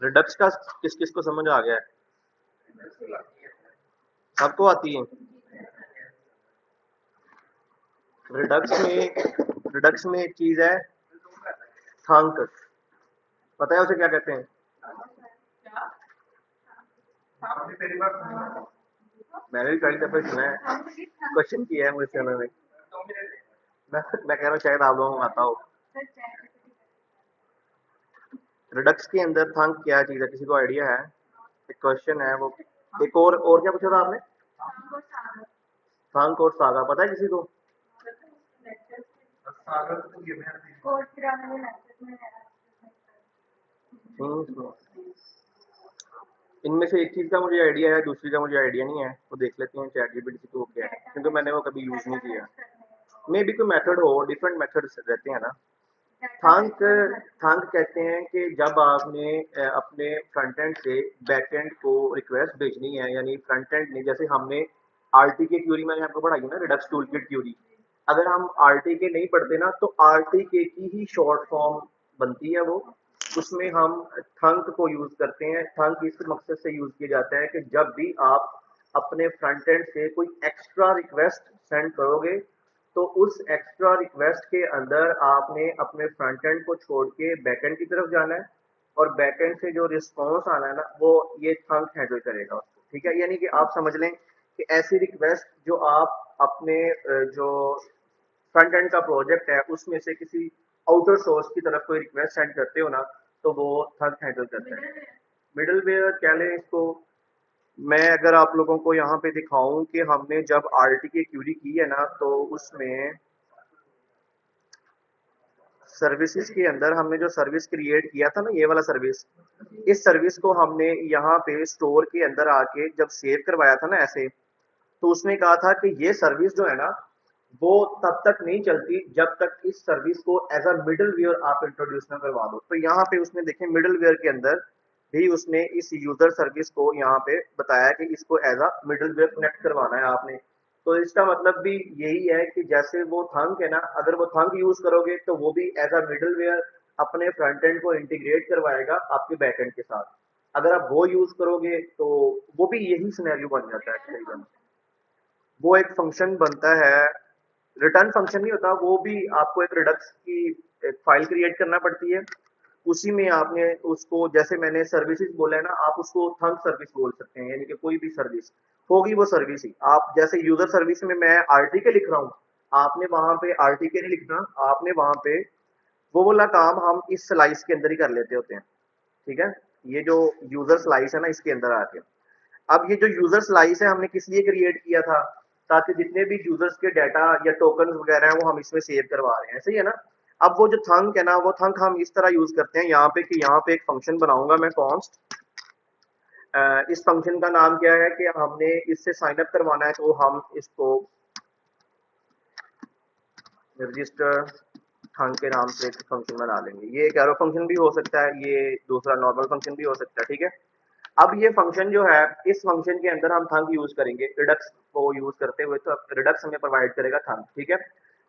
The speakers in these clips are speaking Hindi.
रिडक्स का किस किस को समझ आ गया है? सबको आती है। रिडक्स में एक चीज है, थंक। पता है उसे क्या कहते हैं? मैंने भी पहली दफे सुना है, क्वेश्चन किया है मुझसे उन्होंने। मैं कह रहा हूँ शायद आप लोगों को आता हो। रिडक्स के अंदर थंक क्या चीज है, किसी को आइडिया है? एक क्वेश्चन है वो। एक और क्या पूछा था आपने? थंक और सागा पता है किसी को? हम्म, इनमें से एक चीज का मुझे आइडिया है, दूसरी का मुझे आइडिया नहीं है। वो देख लेते हैं चैट जीपीटी से, तो वो क्या है, क्योंकि मैंने वो कभी यूज नहीं किया। मे भी कोई मेथड हो, डिफरेंट मेथड रहते हैं ना। थंक थंक कहते हैं कि जब आपने अपने फ्रंट एंड से बैक एंड को रिक्वेस्ट भेजनी है, यानी फ्रंट एंड ने, जैसे हमने आरटी के क्यूरी मैंने आपको पढ़ाई है ना, रिडक्स टूल किट क्यूरी। अगर हम आरटी के नहीं पढ़ते ना, तो आरटी के की ही शॉर्ट फॉर्म बनती है वो। उसमें हम थंक को यूज करते हैं। थंक इस मकसद से यूज किया जाता है कि जब भी आप अपने फ्रंट एंड से कोई एक्स्ट्रा रिक्वेस्ट सेंड करोगे, तो उस एक्स्ट्रा रिक्वेस्ट के अंदर आपने अपने फ्रंट एंड को छोड़ के बैक एंड की तरफ जाना है, और बैक एंड से जो रिस्पॉन्स आना है ना, वो ये थंक हैंडल करेगा उसको। ठीक है, यानी कि आप समझ लें कि ऐसी रिक्वेस्ट जो आप अपने जो फ्रंट एंड का प्रोजेक्ट है उसमें से किसी आउटर सोर्स की तरफ कोई रिक्वेस्ट सेंड करते हो ना, तो वो थंक हैंडल करता है। मिडलवेयर कह लें इसको। मैं अगर आप लोगों को यहाँ पे दिखाऊं कि हमने जब आरटी की क्यूरी की है ना, तो उसमें सर्विसेज के अंदर हमने जो सर्विस क्रिएट किया था ना, ये वाला सर्विस, इस सर्विस को हमने यहाँ पे स्टोर के अंदर आके जब सेव करवाया था ना ऐसे, तो उसने कहा था कि ये सर्विस जो है ना, वो तब तक नहीं चलती जब तक इस सर्विस को एज अ मिडल वेयर आप इंट्रोड्यूस ना करवा दो। तो यहाँ पे उसने देखें मिडल वेयर के अंदर भी उसने इस यूजर सर्विस को यहाँ पे बताया कि इसको as a middleware connect करवाना है आपने। तो इसका मतलब भी यही है कि जैसे वो थंक है ना, अगर वो थंक यूज करोगे तो वो भी एज अ मिडल वेयर अपने फ्रंट एंड को इंटीग्रेट करवाएगा आपके बैक एंड के साथ। अगर आप वो यूज करोगे तो वो भी यही सिनेरियो बन जाता है तकरीबन। वो एक फंक्शन बनता है, रिटर्न फंक्शन नहीं होता वो भी, आपको एक रिडक्स की एक फाइल क्रिएट करना पड़ती है। उसी में आपने उसको, जैसे मैंने सर्विसेज बोला है ना, आप उसको थंक सर्विस बोल सकते हैं, यानी कि कोई भी सर्विस होगी वो सर्विस ही। आप जैसे यूजर सर्विस में मैं आरटीके लिख रहा हूँ, आपने वहां पे आरटीके नहीं लिखना, आपने वहां पे वो वाला काम हम इस स्लाइस के अंदर ही कर लेते होते हैं। ठीक है, ये जो यूजर स्लाइस है ना, इसके अंदर आके, अब ये जो यूजर स्लाइस है हमने किस लिए क्रिएट किया था, ताकि जितने भी यूजर्स के डाटा या टोकन वगैरह हैं वो हम इसमें सेव करवा रहे हैं, सही है ना। अब वो जो थंक है ना, वो थंक हम इस तरह यूज करते हैं यहाँ पे कि यहाँ पे एक फंक्शन बनाऊंगा मैं, कॉन्स्ट। इस फंक्शन का नाम क्या है कि हमने इससे साइन अप करवाना है, तो हम इसको रजिस्टर थंक के नाम से एक फंक्शन बना लेंगे। ये एक एरो फंक्शन भी हो सकता है, ये दूसरा नॉर्मल फंक्शन भी हो सकता है। ठीक है, अब ये फंक्शन जो है, इस फंक्शन के अंदर हम थंक यूज करेंगे रिडक्स को यूज करते हुए, तो रिडक्स हमें प्रोवाइड करेगा थंक। ठीक है,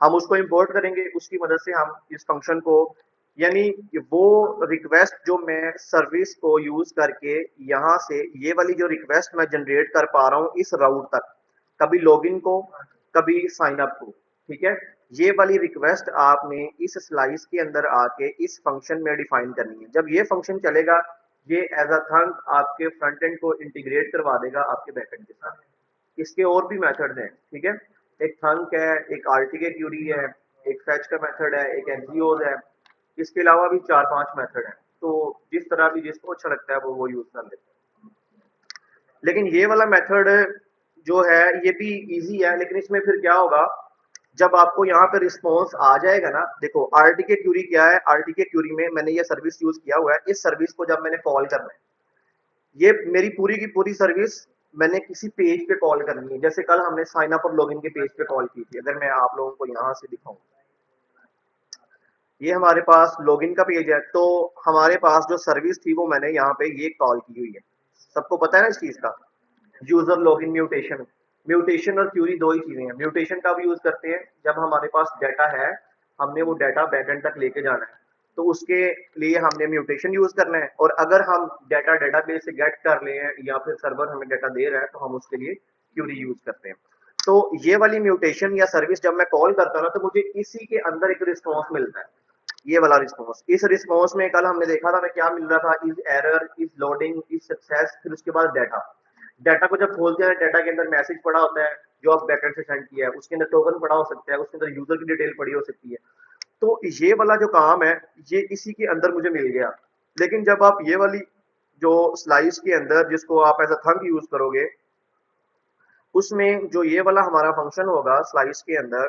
हम उसको इंपोर्ट करेंगे, उसकी मदद से हम इस फंक्शन को, यानी वो रिक्वेस्ट जो मैं सर्विस को यूज करके यहाँ से ये वाली जो रिक्वेस्ट मैं जनरेट कर पा रहा हूँ इस राउट तक, कभी लॉगिन को, कभी साइन अप को। ठीक है, ये वाली रिक्वेस्ट आपने इस स्लाइस के अंदर आके इस फंक्शन में डिफाइन करनी है। जब ये फंक्शन चलेगा, ये एज अ थंक आपके फ्रंट एंड को इंटीग्रेट करवा देगा आपके बैक एंड के साथ। इसके और भी मेथड्स हैं। ठीक है, एक थंक है, एक आरटीके क्यूरी है, एक फेच का मेथड है, एक एनजीओज है। इसके अलावा भी 4-5 मेथड हैं, तो जिस तरह भी जिसको अच्छा लगता है वो यूज कर लेते हैं। लेकिन ये वाला मेथड जो है ये भी इजी है, लेकिन इसमें फिर क्या होगा, जब आपको यहाँ पे रिस्पॉन्स आ जाएगा ना, देखो आरटीके क्यूरी क्या है, आरटीके क्यूरी में मैंने ये सर्विस यूज किया हुआ है। इस सर्विस को जब मैंने कॉल करना है, ये मेरी पूरी की पूरी सर्विस मैंने किसी पेज पे कॉल करनी है। जैसे कल हमने साइन अप और लॉगिन के पेज पे कॉल की थी, अगर मैं आप लोगों को यहाँ से दिखाऊं, ये हमारे पास लॉगिन का पेज है, तो हमारे पास जो सर्विस थी वो मैंने यहाँ पे ये कॉल की हुई है। सबको पता है ना इस चीज का, यूजर लॉगिन म्यूटेशन। म्यूटेशन और क्यूरी दो ही चीजें हैं। म्यूटेशन का भी यूज करते हैं जब हमारे पास डाटा है, हमने वो डाटा बैकएंड तक लेके जाना है, तो उसके लिए हमने म्यूटेशन यूज करना है, और अगर हम डाटा डेटाबेस से गेट कर ले हैं या फिर सर्वर हमें डाटा दे रहा है तो हम उसके लिए क्यूरी यूज करते हैं। तो ये वाली म्यूटेशन या सर्विस जब मैं कॉल करता हूँ ना, तो मुझे इसी के अंदर एक रिस्पॉन्स मिलता है, ये वाला रिस्पॉन्स। इस रिस्पॉन्स में कल हमने देखा था मैं क्या मिल रहा था, is error, is loading, is success, फिर उसके बाद डाटा। डाटा को जब खोलते हैं, डाटा के अंदर मैसेज पड़ा होता है जो आप बैकएंड से सेंड किया है, उसके अंदर टोकन पड़ा हो सकता है, उसके अंदर यूजर की डिटेल पड़ी हो सकती है। तो ये वाला जो काम है ये इसी के अंदर मुझे मिल गया। लेकिन जब आप ये वाली जो स्लाइस के अंदर जिसको आप एज अ थंब यूज करोगे, उसमें जो ये वाला हमारा फंक्शन होगा स्लाइस के अंदर,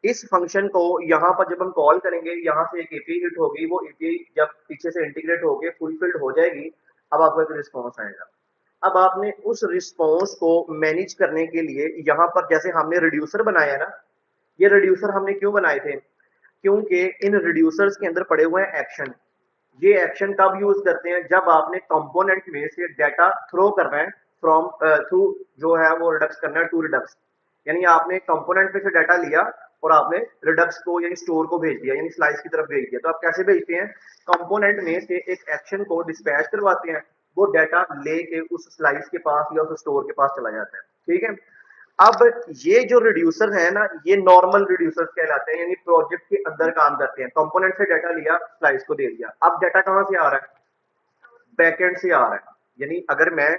इस फंक्शन को यहाँ पर जब हम कॉल करेंगे, यहाँ से एक एपीआई हिट होगी, वो एपीआई जब पीछे से इंटीग्रेट होके फुलफिल्ड हो जाएगी, अब आपको एक रिस्पॉन्स आएगा। अब आपने उस रिस्पॉन्स को मैनेज करने के लिए यहाँ पर जैसे हमने रिड्यूसर बनाया ना, ये रिड्यूसर हमने क्यों बनाए थे, क्योंकि इन रिड्यूसर्स के अंदर पड़े हुए हैं एक्शन। ये एक्शन कब यूज करते हैं, जब आपने कंपोनेंट में से डाटा थ्रो करना है फ्रॉम थ्रू जो है वो रिडक्स करना है टू रिडक्स। यानी आपने कंपोनेंट में से डाटा लिया और आपने रिडक्स को यानी स्टोर को भेज दिया, यानी स्लाइस की तरफ भेज दिया। तो आप कैसे भेजते हैं, कंपोनेंट में से एक एक्शन को डिस्पैच करवाते हैं, वो डाटा लेके उस स्लाइस के पास या उस स्टोर के पास चला जाता है। ठीक है। अब ये जो रिड्यूसर है ना, ये नॉर्मल रिड्यूसर्स कहलाते हैं, यानी प्रोजेक्ट के अंदर काम करते हैं। कंपोनेंट से डाटा लिया, स्लाइस को दे दिया। अब डाटा कहां से आ रहा है, बैकएंड से आ रहा है। यानी अगर मैं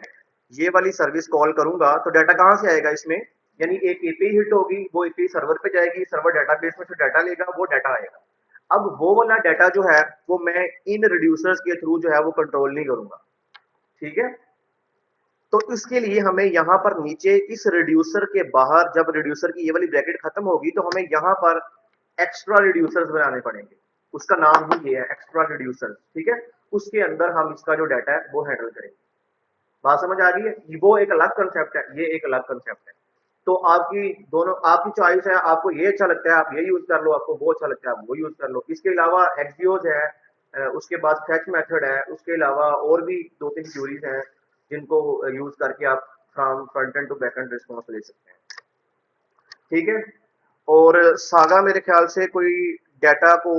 ये वाली सर्विस कॉल करूंगा तो डाटा कहां से आएगा इसमें, यानी एक एपीआई हिट होगी, वो एपीआई सर्वर पे जाएगी, सर्वर डाटाबेस में से डाटा लेगा, वो डाटा आएगा। अब वो वाला डाटा जो है वो मैं इन रिड्यूसर्स के थ्रू जो है वो कंट्रोल नहीं करूंगा। ठीक है। तो इसके लिए हमें यहाँ पर नीचे इस रिड्यूसर के बाहर, जब रिड्यूसर की ये वाली ब्रैकेट खत्म होगी, तो हमें यहाँ पर एक्स्ट्रा रिड्यूसर्स बनाने पड़ेंगे। उसका नाम ही ये है, एक्स्ट्रा रिड्यूसर। ठीक है। उसके अंदर हम इसका जो डाटा है वो हैंडल करेंगे। बात समझ आ गई है, वो एक अलग कंसेप्ट है, ये एक अलग कंसेप्ट है। तो आपकी दोनों आपकी चॉइस है, आपको ये अच्छा लगता है आप ये यूज कर लो, आपको वो अच्छा लगता है आप वो यूज कर लो। इसके अलावा एक्सियोज है, उसके बाद फेच मेथड है, उसके अलावा और भी दो तीन क्यूरीज हैं जिनको यूज करके आप from front end to back end response ले सकते हैं। ठीक है। और सागा मेरे ख्याल से कोई डाटा को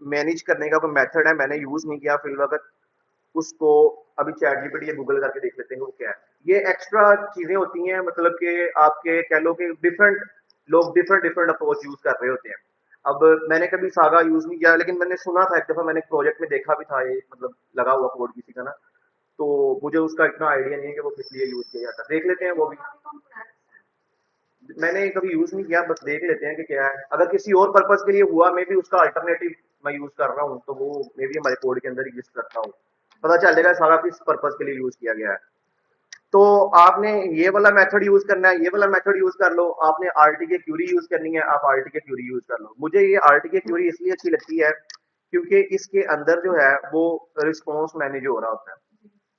मैनेज करने का कोई मेथड है, मैंने यूज नहीं किया फिल वक्त उसको। अभी चैट जीपीटी या गूगल करके देख लेते हैं वो क्या है। ये एक्स्ट्रा चीजें होती हैं, मतलब कि आपके कह लो कि डिफरेंट लोग डिफरेंट डिफरेंट अप्रोच यूज कर रहे होते हैं। अब मैंने कभी सागा यूज नहीं किया, लेकिन मैंने सुना था, एक दफा मैंने प्रोजेक्ट में देखा भी था ये, मतलब लगा हुआ कोड किसी का ना, तो मुझे उसका इतना आइडिया नहीं है कि वो किस लिए यूज किया जाता है। देख लेते हैं वो भी, मैंने कभी यूज नहीं किया, बस देख लेते हैं कि क्या है। अगर किसी और पर्पज के लिए हुआ, मे भी उसका अल्टरनेटिव मैं यूज कर रहा हूँ, तो वो मे भी हमारे कोड के अंदर एग्जिस्ट करता हूँ, पता चलेगा सारा किस पर्पज के लिए यूज किया गया है। तो आपने ये वाला मेथड यूज करना है, ये वाला मेथड यूज कर लो। आपने आरटीके क्यूरी यूज करनी है, आप आरटीके क्यूरी यूज कर लो। मुझे ये आरटीके क्यूरी इसलिए अच्छी लगती है क्योंकि इसके अंदर जो है वो रिस्पॉन्स मैनेज हो रहा होता है।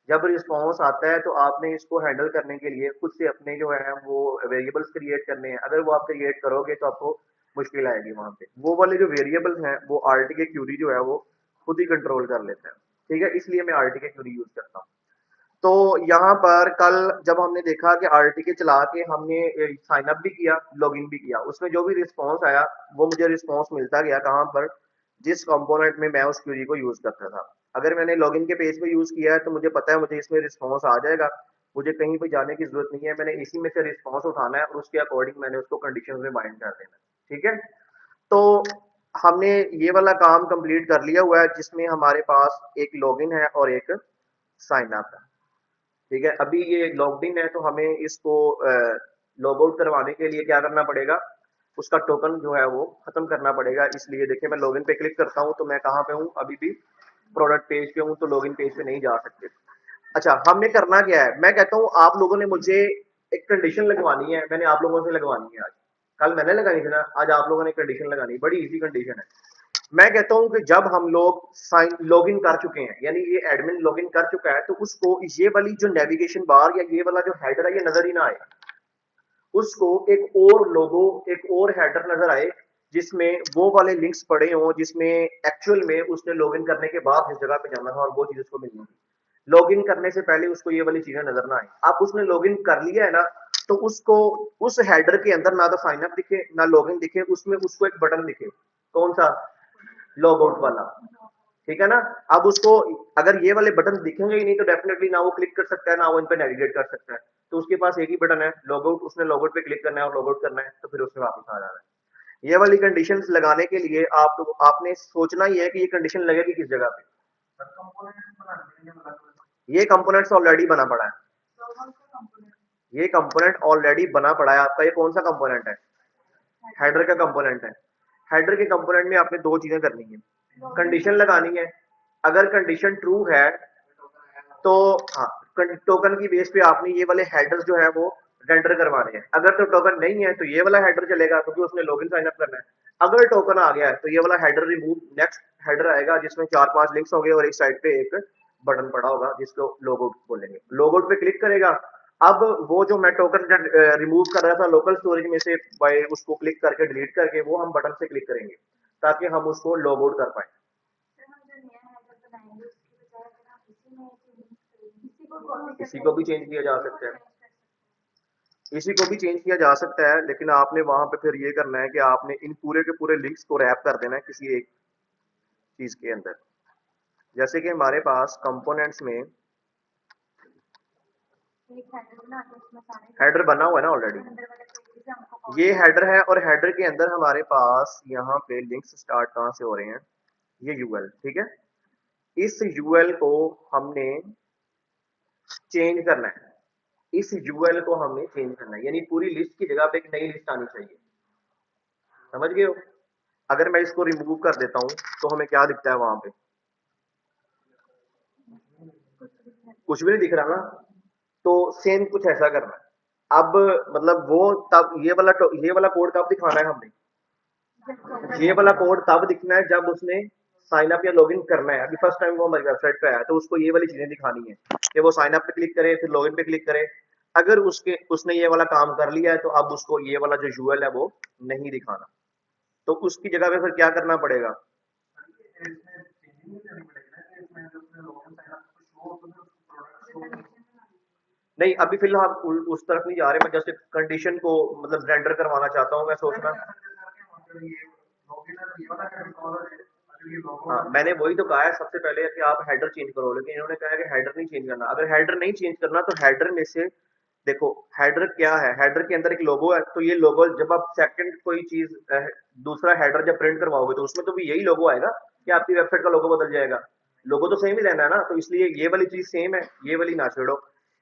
जब रिस्पॉन्स आता है तो आपने इसको हैंडल करने के लिए खुद से अपने जो है वो वेरिएबल्स क्रिएट करने हैं। अगर वो आप क्रिएट करोगे तो आपको मुश्किल आएगी वहां पे। वो वाले जो वेरिएबल्स हैं वो आरटीके क्यूरी जो है वो खुद ही कंट्रोल कर लेता है। ठीक है, इसलिए मैं आरटीके क्यूरी यूज करता हूँ। तो यहाँ पर कल जब हमने देखा कि आरटीके चला के हमने साइन अप भी किया, लॉगिन भी किया, उसमें जो भी रिस्पॉन्स आया वो मुझे रिस्पॉन्स मिलता गया कहाँ पर, जिस कंपोनेंट में मैं उस क्यूरी को यूज करता था। अगर मैंने लॉगिन के पेज पे यूज किया है तो मुझे पता है मुझे इसमें रिस्पॉन्स आ जाएगा, मुझे कहीं पे जाने की जरूरत नहीं है, मैंने इसी में से रिस्पॉन्स उठाना है और उसके अकॉर्डिंग मैंने उसको कंडीशन में बाइंड कर देना। ठीक है। तो हमने ये वाला काम कंप्लीट कर लिया हुआ है जिसमें हमारे पास एक लॉगिन है और एक साइन अप है। ठीक है। अभी ये लॉग्ड इन है तो हमें इसको लॉग आउट करवाने के लिए क्या करना पड़ेगा, उसका टोकन जो है वो खत्म करना पड़ेगा। इसलिए देखिए मैं लॉगिन पे क्लिक करता हूँ तो मैं कहाँ पे हूँ, अभी भी प्रोडक्ट पेज पे हूँ, तो लॉगिन पेज पे नहीं जा सकते। अच्छा, हमने करना क्या है, मैं कहता हूँ आप लोगों ने मुझे एक कंडीशन लगवानी है, मैंने आप लोगों से लगवानी है आज। कल मैंने लगाई थी ना, आज आप लोगों ने कंडीशन लगानी है, बड़ी इजी कंडीशन है। मैं कहता हूं कि जब हम लोग साइन लॉगिन कर चुके हैं, यानी ये एडमिन लॉगिन कर चुका है, तो उसको ये वाली जो नेविगेशन बार या ये वाला जो हेडर है ये नजर ही ना आए। उसको एक और लोगो, एक और हेडर नजर आए जिसमें वो वाले लिंक्स पड़े हों, जिसमें एक्चुअल में उसने लॉगिन करने के बाद जिस जगह पे जाना था और वो चीज उसको मिलनी थी। लॉगिन करने से पहले उसको ये वाली चीजें नजर ना आए। आप उसने लॉगिन कर लिया है ना, तो उसको उस हेडर के अंदर ना तो साइन अप दिखे ना लॉगिन दिखे, उसमें उसको एक बटन दिखे। कौन सा, लॉग आउट वाला। ठीक है ना। अब उसको अगर ये वाले बटन दिखेंगे ही नहीं तो डेफिनेटली ना वो क्लिक कर सकता है ना वो इन पे नेविगेट कर सकता है। तो उसके पास एक ही बटन है लॉग आउट, उसने लॉग आउट पे क्लिक करना है और लॉग आउट करना है तो फिर उसमें वापस आ जाना है। ये वाली कंडीशंस लगाने के लिए आपने सोचना ही है कि ये कंडीशन लगेगी किस जगह पे। ये कंपोनेंट्स ऑलरेडी बना पड़ा है, ये कंपोनेंट ऑलरेडी बना पड़ा है आपका। ये कौन सा कंपोनेंट है? हेडर का कंपोनेंट है। हेडर के कंपोनेंट में आपने दो चीजें करनी है, कंडीशन लगानी है। अगर कंडीशन ट्रू है तो हाँ, टोकन की बेस पे आपने ये वाले हेडर्स जो है वो रेंडर करवाने हैं। अगर तो टोकन नहीं है तो ये वाला हेडर चलेगा क्योंकि उसने लॉगिन साइन अप करना है। अगर टोकन आ गया है तो ये वाला हेडर रिमूव, नेक्स्ट हेडर आएगा जिसमें 4-5 लिंक्स होंगे और एक साइड पे एक बटन पड़ा होगा जिसको लॉग आउट बोलेंगे। लॉग आउट पे क्लिक करेगा। अब वो जो मैं टोकन रिमूव कर रहा था लोकल स्टोरेज में से बाय उसको क्लिक करके डिलीट करके वो हम बटन से क्लिक करेंगे ताकि हम उसको लॉग आउट कर पाए। इसी को भी चेंज किया जा सकता है, इसी को भी चेंज किया जा सकता है, लेकिन आपने वहां पे फिर ये करना है कि आपने इन पूरे के पूरे लिंक्स को रैप कर देना है किसी एक चीज के अंदर। जैसे कि हमारे पास कंपोनेंट्स में हेडर बना हुआ है ना ऑलरेडी, ये हेडर है और हेडर के अंदर हमारे पास यहाँ पे लिंक्स स्टार्ट कहाँ से हो रहे हैं, ये यूएल, ठीक है। इस यूएल को हमने चेंज करना है, इस यूएल को हमने चेंज करना है, यानी पूरी लिस्ट की जगह पे एक नई लिस्ट आनी चाहिए। समझ गए हो? अगर मैं इसको रिमूव कर देता हूं तो हमें क्या दिखता है वहां पे? कुछ भी नहीं दिख रहा ना। तो सेम कुछ ऐसा करना है। अब मतलब वो तब ये वाला कोड कब दिखाना है हमने? ये वाला कोड तब दिखना है जब उसने साइन अप या लॉगिन करना है। अभी फर्स्ट टाइम वो हमारी वेबसाइट पे आया तो उसको ये वाली चीजें दिखानी है कि वो साइन अप पे क्लिक करे फिर लॉगिन पे क्लिक करे। अगर उसने ये वाला काम कर लिया है तो अब उसको ये वाला जो यूएल है वो नहीं दिखाना। तो उसकी जगह पे फिर क्या करना पड़ेगा? नहीं, अभी फिलहाल उस तरफ नहीं जा रहे। मैं जैसे कंडीशन को मतलब रेंडर करवाना चाहता हूँ, मैं सोचना। हाँ, मैंने वही तो कहा है सबसे पहले कि आप हेडर चेंज करो, लेकिन इन्होंने कहा है कि हेडर नहीं चेंज करना। अगर हेडर नहीं चेंज करना तो हेडर में से देखो, हेडर क्या है? हेडर के अंदर एक लोगो है, तो ये लोगो जब आप सेकंड कोई चीज दूसरा हेडर जब प्रिंट करवाओगे तो उसमें तो भी यही लोगो आएगा कि आपकी वेबसाइट का लोगो बदल जाएगा? लोगो तो सेम ही रहना है ना। तो इसलिए ये वाली चीज सेम है, ये वाली ना छोड़ो।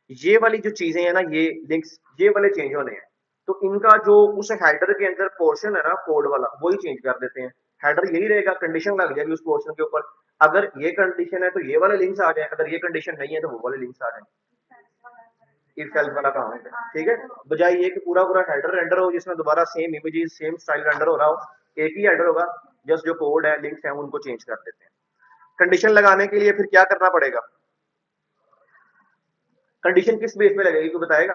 ये वाली जो चीजें है ना, ये लिंक्स ये वाले चेंज होने हैं। तो इनका जो उस हेडर के अंदर पोर्शन है ना कोड वाला, वही चेंज कर देते हैं। हेडर यही रहेगा, कंडीशन लग जाएगी उस पोर्शन के ऊपर। अगर ये कंडीशन है तो ये वाले लिंक्स आ जाए, अगर ये कंडीशन नहीं है तो वो वाले लिंक्स आ जाए। इफ एल्स वाला काम है, ठीक है। बजाय ये कि पूरा पूरा हेडर रेंडर हो जिसमें दोबारा same images same style render हो रहा हो, एक ही हेडर होगा। जस्ट जो कोड है लिंक्स हैं उनको चेंज कर देते हैं। कंडीशन लगाने के लिए फिर क्या करना पड़ेगा? कंडीशन किस बेस पे लगेगी कोई बताएगा?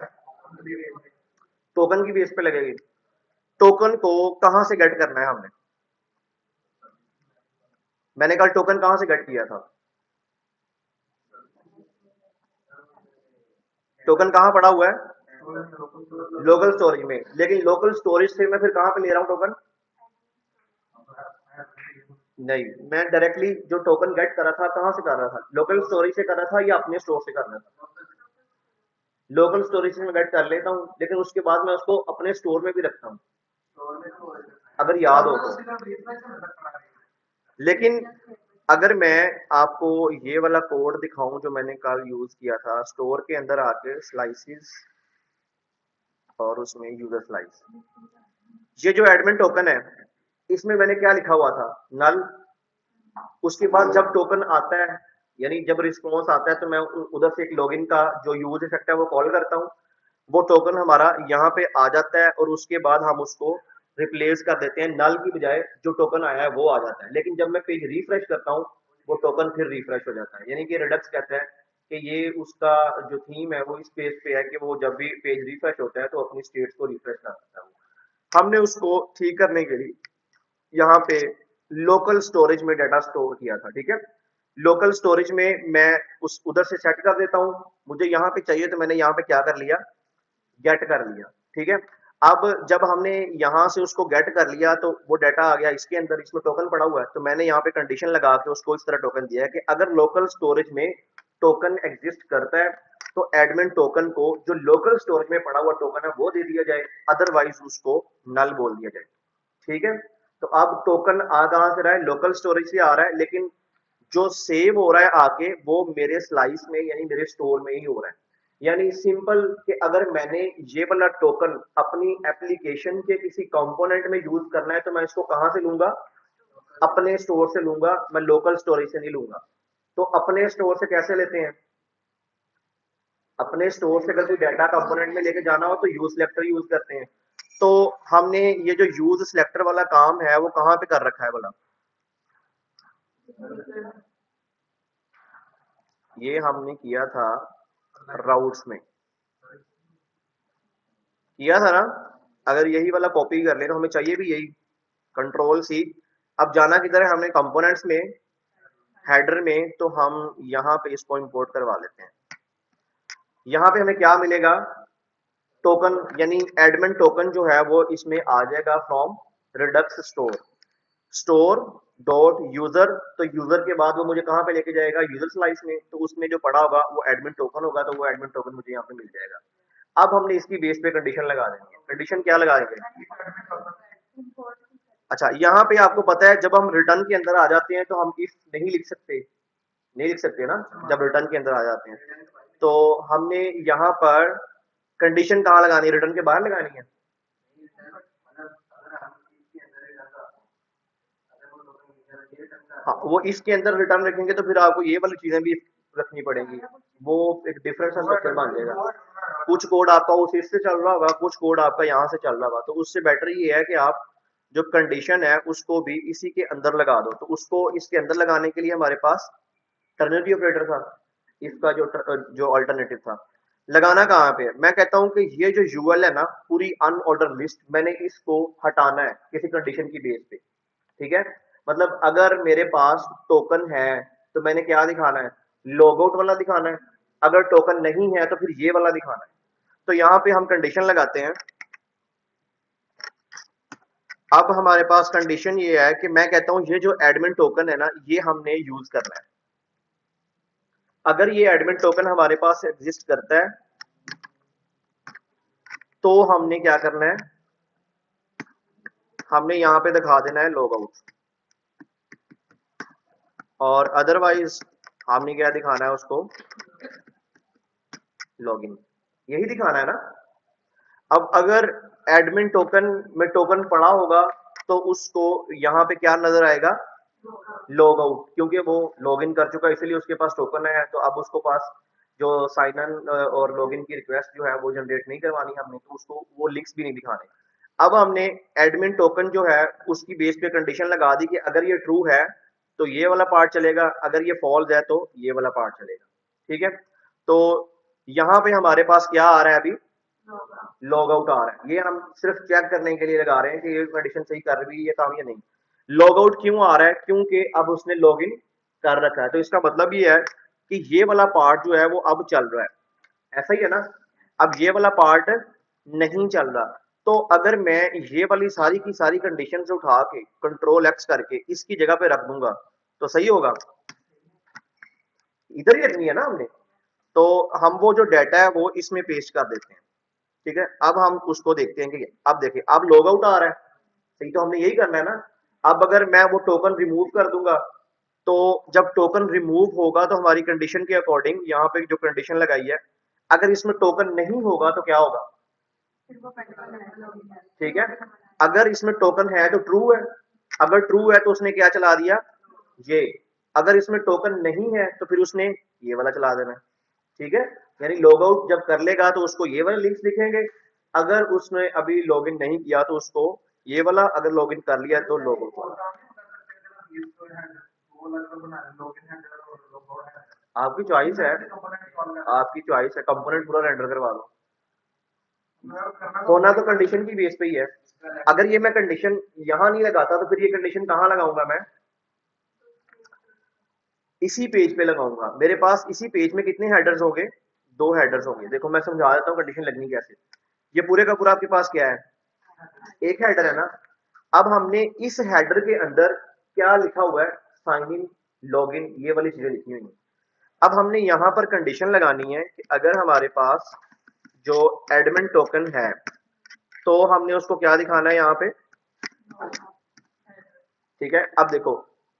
टोकन की बेस पे लगेगी। टोकन को कहां से गेट करना है हमने? मैंने कल टोकन कहां से गेट किया था? टोकन कहां पड़ा हुआ है? लोकल स्टोरेज में। लेकिन लोकल स्टोरेज से मैं फिर कहां पे ले रहा हूं टोकन? नहीं, मैं डायरेक्टली जो टोकन गेट कर रहा था कहां से कर रहा था? लोकल स्टोरेज से कर रहा था या अपने स्टोर से कर रहा था? लोकल स्टोरेज से मैं गेट कर लेता हूं, लेकिन उसके बाद मैं उसको अपने स्टोर में भी रखता हूं, अगर याद हो तो। लेकिन अगर मैं आपको ये वाला कोड दिखाऊं जो मैंने कल यूज किया था, स्टोर के अंदर आके स्लाइसिस और उसमें यूजर स्लाइस, ये जो एडमिन टोकन है इसमें मैंने क्या लिखा हुआ था? नल। उसके बाद जब टोकन आता है यानी जब रिस्पॉन्स आता है तो मैं उधर से एक लॉगिन का जो यूज इफेक्ट है वो कॉल करता हूँ। वो टोकन हमारा यहाँ पे आ जाता है और उसके बाद हम उसको रिप्लेस कर देते हैं, नल की बजाय जो टोकन आया है वो आ जाता है। लेकिन जब मैं पेज रिफ्रेश करता हूँ वो टोकन फिर रिफ्रेश हो जाता है। यानी कि रिडक्स कहता है कि ये उसका जो थीम है वो इस पेज पे है कि वो जब भी पेज रिफ्रेश होता है तो अपनी स्टेट्स को रिफ्रेश कर सकता है। हमने उसको ठीक करने के लिए यहाँ पे लोकल स्टोरेज में डाटा स्टोर किया था, ठीक है। लोकल स्टोरेज में मैं उस उधर से सेट कर देता हूँ। मुझे यहाँ पे चाहिए तो मैंने यहाँ पे क्या कर लिया? गेट कर लिया, ठीक है। अब जब हमने यहाँ से उसको गेट कर लिया तो वो डाटा आ गया इसके अंदर, इसमें टोकन पड़ा हुआ है, तो मैंने यहाँ पे कंडीशन लगा के उसको इस तरह टोकन दिया है कि अगर लोकल स्टोरेज में टोकन एग्जिस्ट करता है तो एडमिन टोकन को जो लोकल स्टोरेज में पड़ा हुआ टोकन है वो दे दिया जाए, अदरवाइज उसको नल बोल दिया जाए। ठीक है, तो अब टोकन आ कहां से रहा है, लोकल स्टोरेज से आ रहा है, लेकिन जो सेव हो रहा है आके वो मेरे स्लाइस में यानी मेरे स्टोर में ही हो रहा है। यानी सिंपल कि अगर मैंने ये वाला टोकन अपनी एप्लीकेशन के किसी कंपोनेंट में यूज करना है तो मैं इसको कहां से लूंगा, अपने स्टोर से लूंगा, मैं लोकल स्टोरेज से नहीं लूंगा। तो अपने स्टोर से कैसे लेते हैं, अपने स्टोर से अगर कोई डाटा कंपोनेंट में लेके जाना हो तो यूज सिलेक्टर यूज करते हैं। तो हमने ये जो यूज सिलेक्टर वाला काम है वो कहां पे कर रखा है बोला, ये हमने किया था राउट्स में, किया था ना। अगर यही वाला कॉपी कर ले तो हमें चाहिए भी यही, कंट्रोल सी। अब जाना किधर है, हमने कंपोनेंट्स में, हेडर में, तो हम यहाँ पे इसको इंपोर्ट करवा लेते हैं। यहाँ पे हमें क्या मिलेगा, टोकन यानी एडमिन टोकन जो है वो इसमें आ जाएगा from Redux store, store dot user. तो यूजर के बाद वो मुझे कहाँ पे लेके जाएगा, यूजर स्लाइस में, तो उसमें जो पड़ा होगा वो एडमिन टोकन होगा, तो वो एडमिन टोकन मुझे यहाँ पे मिल जाएगा। अब हमने इसकी बेस पे कंडीशन लगा देनी है। कंडीशन क्या लगाएंगे, अच्छा यहाँ पे आपको पता है जब हम रिटर्न के अंदर आ जाते हैं तो हम इफ नहीं लिख सकते, नहीं लिख सकते ना, जब रिटर्न के अंदर आ जाते हैं तो हमने यहाँ पर कंडीशन कहाँ लगानी है, रिटर्न के बाहर लगानी है। हाँ, वो इसके अंदर रिटर्न रखेंगे तो फिर आपको ये वाली चीजें भी रखनी पड़ेंगी, वो एक डिफरेंट सा स्ट्रक्चर बन जाएगा। कुछ कोड आपका उस इससे चल रहा होगा, कुछ कोड आपका यहाँ से चल रहा होगा, तो उससे बेटर ये है कि आप जो कंडीशन है उसको भी इसी के अंदर लगा दो। तो उसको इसके अंदर लगाने के लिए हमारे पास टर्नरी ऑपरेटर था, इसका जो अल्टरनेटिव था। लगाना कहाँ पे है, मैं कहता हूँ कि ये जो यूएल है ना, पूरी अनऑर्डर लिस्ट, मैंने इसको हटाना है किसी कंडीशन की बेस पे। ठीक है, मतलब अगर मेरे पास टोकन है तो मैंने क्या दिखाना है, लॉगआउट वाला दिखाना है, अगर टोकन नहीं है तो फिर ये वाला दिखाना है। तो यहाँ पे हम कंडीशन लगाते हैं। अब हमारे पास कंडीशन ये है कि मैं कहता हूं ये जो एडमिन टोकन है ना ये हमने यूज करना है। अगर ये एडमिन टोकन हमारे पास एग्जिस्ट करता है तो हमने क्या करना है, हमने यहाँ पे दिखा देना है लॉग आउट, और अदरवाइज हमने क्या दिखाना है उसको, लॉगिन, यही दिखाना है ना। अब अगर एडमिन टोकन में टोकन पड़ा होगा तो उसको यहाँ पे क्या नजर आएगा, लॉग आउट, क्योंकि वो लॉग इन कर चुका है इसलिए उसके पास टोकन है, तो अब उसको पास जो साइन इन और लॉगिन की रिक्वेस्ट जो है वो जनरेट नहीं करवानी हमने, तो उसको वो लिंक्स भी नहीं दिखाने। अब हमने एडमिन टोकन जो है उसकी बेस पे कंडीशन लगा दी कि अगर ये ट्रू है तो ये वाला पार्ट चलेगा, अगर ये फॉल्स है तो ये वाला पार्ट चलेगा। ठीक है, तो यहाँ पे हमारे पास क्या आ रहा है अभी, लॉग आउट आ रहा है। ये हम सिर्फ चेक करने के लिए लगा रहे हैं कि ये कंडीशन सही कर रही है ये काम या नहीं। लॉग आउट क्यों आ रहा है, क्योंकि अब उसने लॉग इन कर रखा है, तो इसका मतलब ये है कि ये वाला पार्ट जो है वो अब चल रहा है, ऐसा ही है ना। अब ये वाला पार्ट नहीं चल रहा, तो अगर मैं ये वाली सारी की सारी कंडीशन से उठा के कंट्रोल एक्स करके इसकी जगह पे रख दूंगा तो सही होगा, इधर ही रखनी है ना हमने। तो हम वो जो डाटा है वो इसमें पेस्ट कर देते हैं। ठीक है, अब हम उसको देखते हैं कि अब देखिए अब लॉग आउट आ रहा है, सही, तो हमने यही करना है ना। अब अगर मैं वो टोकन रिमूव कर दूंगा तो जब टोकन रिमूव होगा तो हमारी कंडीशन के अकॉर्डिंग यहाँ पे जो कंडीशन लगाई है, अगर इसमें टोकन नहीं होगा तो क्या होगा, ठीक है, अगर इसमें टोकन है तो ट्रू है, अगर ट्रू है तो उसने क्या चला दिया, ये, अगर इसमें टोकन नहीं है तो फिर उसने ये वाला चला देना है। ठीक है, यानी लॉग आउट जब कर लेगा तो उसको ये वाले लिंक्स दिखेंगे, अगर उसने अभी लॉगिन नहीं किया तो उसको ये वाला, अगर लॉगिन कर लिया तो लॉग आउट वाला। आपकी चॉइस है, आपकी चॉइस है, कंपोनेंट पूरा रेंडर करवा दो, होना तो कंडीशन की बेस पे ही है। अगर ये मैं कंडीशन यहाँ नहीं लगाता तो फिर ये कंडीशन कहाँ लगाऊंगा मैं, इसी पेज पे लगाऊंगा। मेरे पास इसी पेज में कितने हेडर्स होंगे, दो हेडर्स होंगे। देखो मैं समझा देता हूँ कंडीशन लगनी कैसे। ये पूरे का पूरा आपके पास क्या है, एक हेडर है ना। अब हमने इस हेडर के अंदर क्या लिखा हुआ है, साइन इन, लॉग इन, ये वाली चीजें लिखी हुई हैं। अब हमने यहाँ पर कंडीशन लगानी है कि अगर हमारे पास जो एडमिन टोकन है तो हमने उसको क्या दिखाना है यहाँ पे, ठीक है। अब देखो,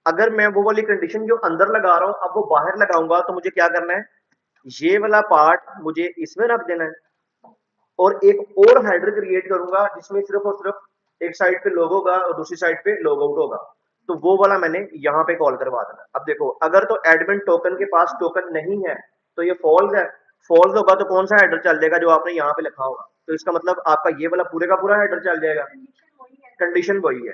अगर मैं वो वाली कंडीशन जो अंदर लगा रहा हूं अब वो बाहर लगाऊंगा तो मुझे क्या करना है, ये वाला पार्ट मुझे इसमें रख देना है और एक और हेडर क्रिएट करूंगा जिसमें सिर्फ और सिर्फ एक साइड पे लॉग होगा और दूसरी साइड पे लॉग आउट होगा। तो वो वाला मैंने यहाँ पे कॉल करवा देना। अब देखो, अगर तो एडमिन टोकन के पास टोकन नहीं है तो ये फॉल्स है। फॉल्स होगा तो कौन सा हेडर चल जाएगा, जो आपने यहाँ पे लिखा होगा। तो इसका मतलब आपका ये वाला पूरे का पूरा हेडर चल जाएगा, कंडीशन वही है,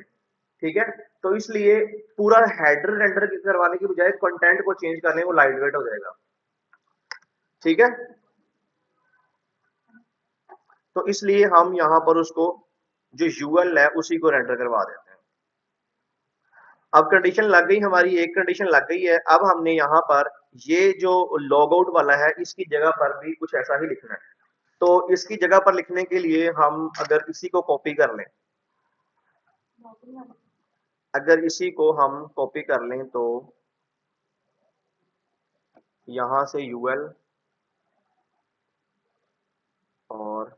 ठीक है। तो इसलिए पूरा हेडर रेंडर करवाने की बजाय कंटेंट को चेंज करने वो लाइट वेट हो जाएगा, ठीक है। तो इसलिए हम यहाँ पर उसको जो यूएल है उसी को रेंडर करवा देते हैं। अब कंडीशन लग गई हमारी, एक कंडीशन लग गई है। अब हमने यहाँ पर ये जो लॉग आउट वाला है इसकी जगह पर भी कुछ ऐसा ही लिखना है। तो इसकी जगह पर लिखने के लिए हम अगर इसी को कॉपी कर लें, अगर इसी को हम कॉपी कर लें तो यहाँ से यूएल और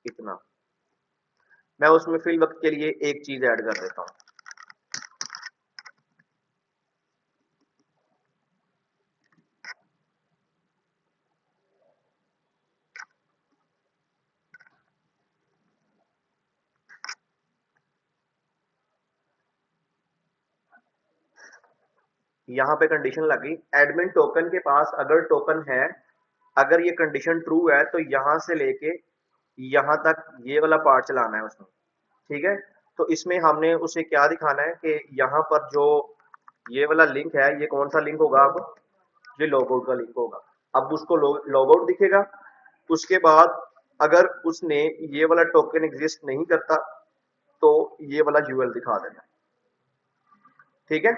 इतना, मैं उसमें फिल वक्त के लिए एक चीज ऐड कर देता हूँ। यहाँ पे कंडीशन लगी, एडमिन टोकन के पास अगर टोकन है, अगर ये कंडीशन ट्रू है तो यहाँ से लेके यहाँ तक ये वाला पार्ट चलाना है उसमें, ठीक है। तो इसमें हमने उसे क्या दिखाना है कि यहाँ पर जो ये वाला लिंक है ये कौन सा लिंक होगा, अब ये लॉगआउट का लिंक होगा। अब उसको लॉगआउट दिखेगा। उसके बाद अगर उसने ये वाला टोकन एग्जिस्ट नहीं करता तो ये वाला यूएल दिखा देना, ठीक है।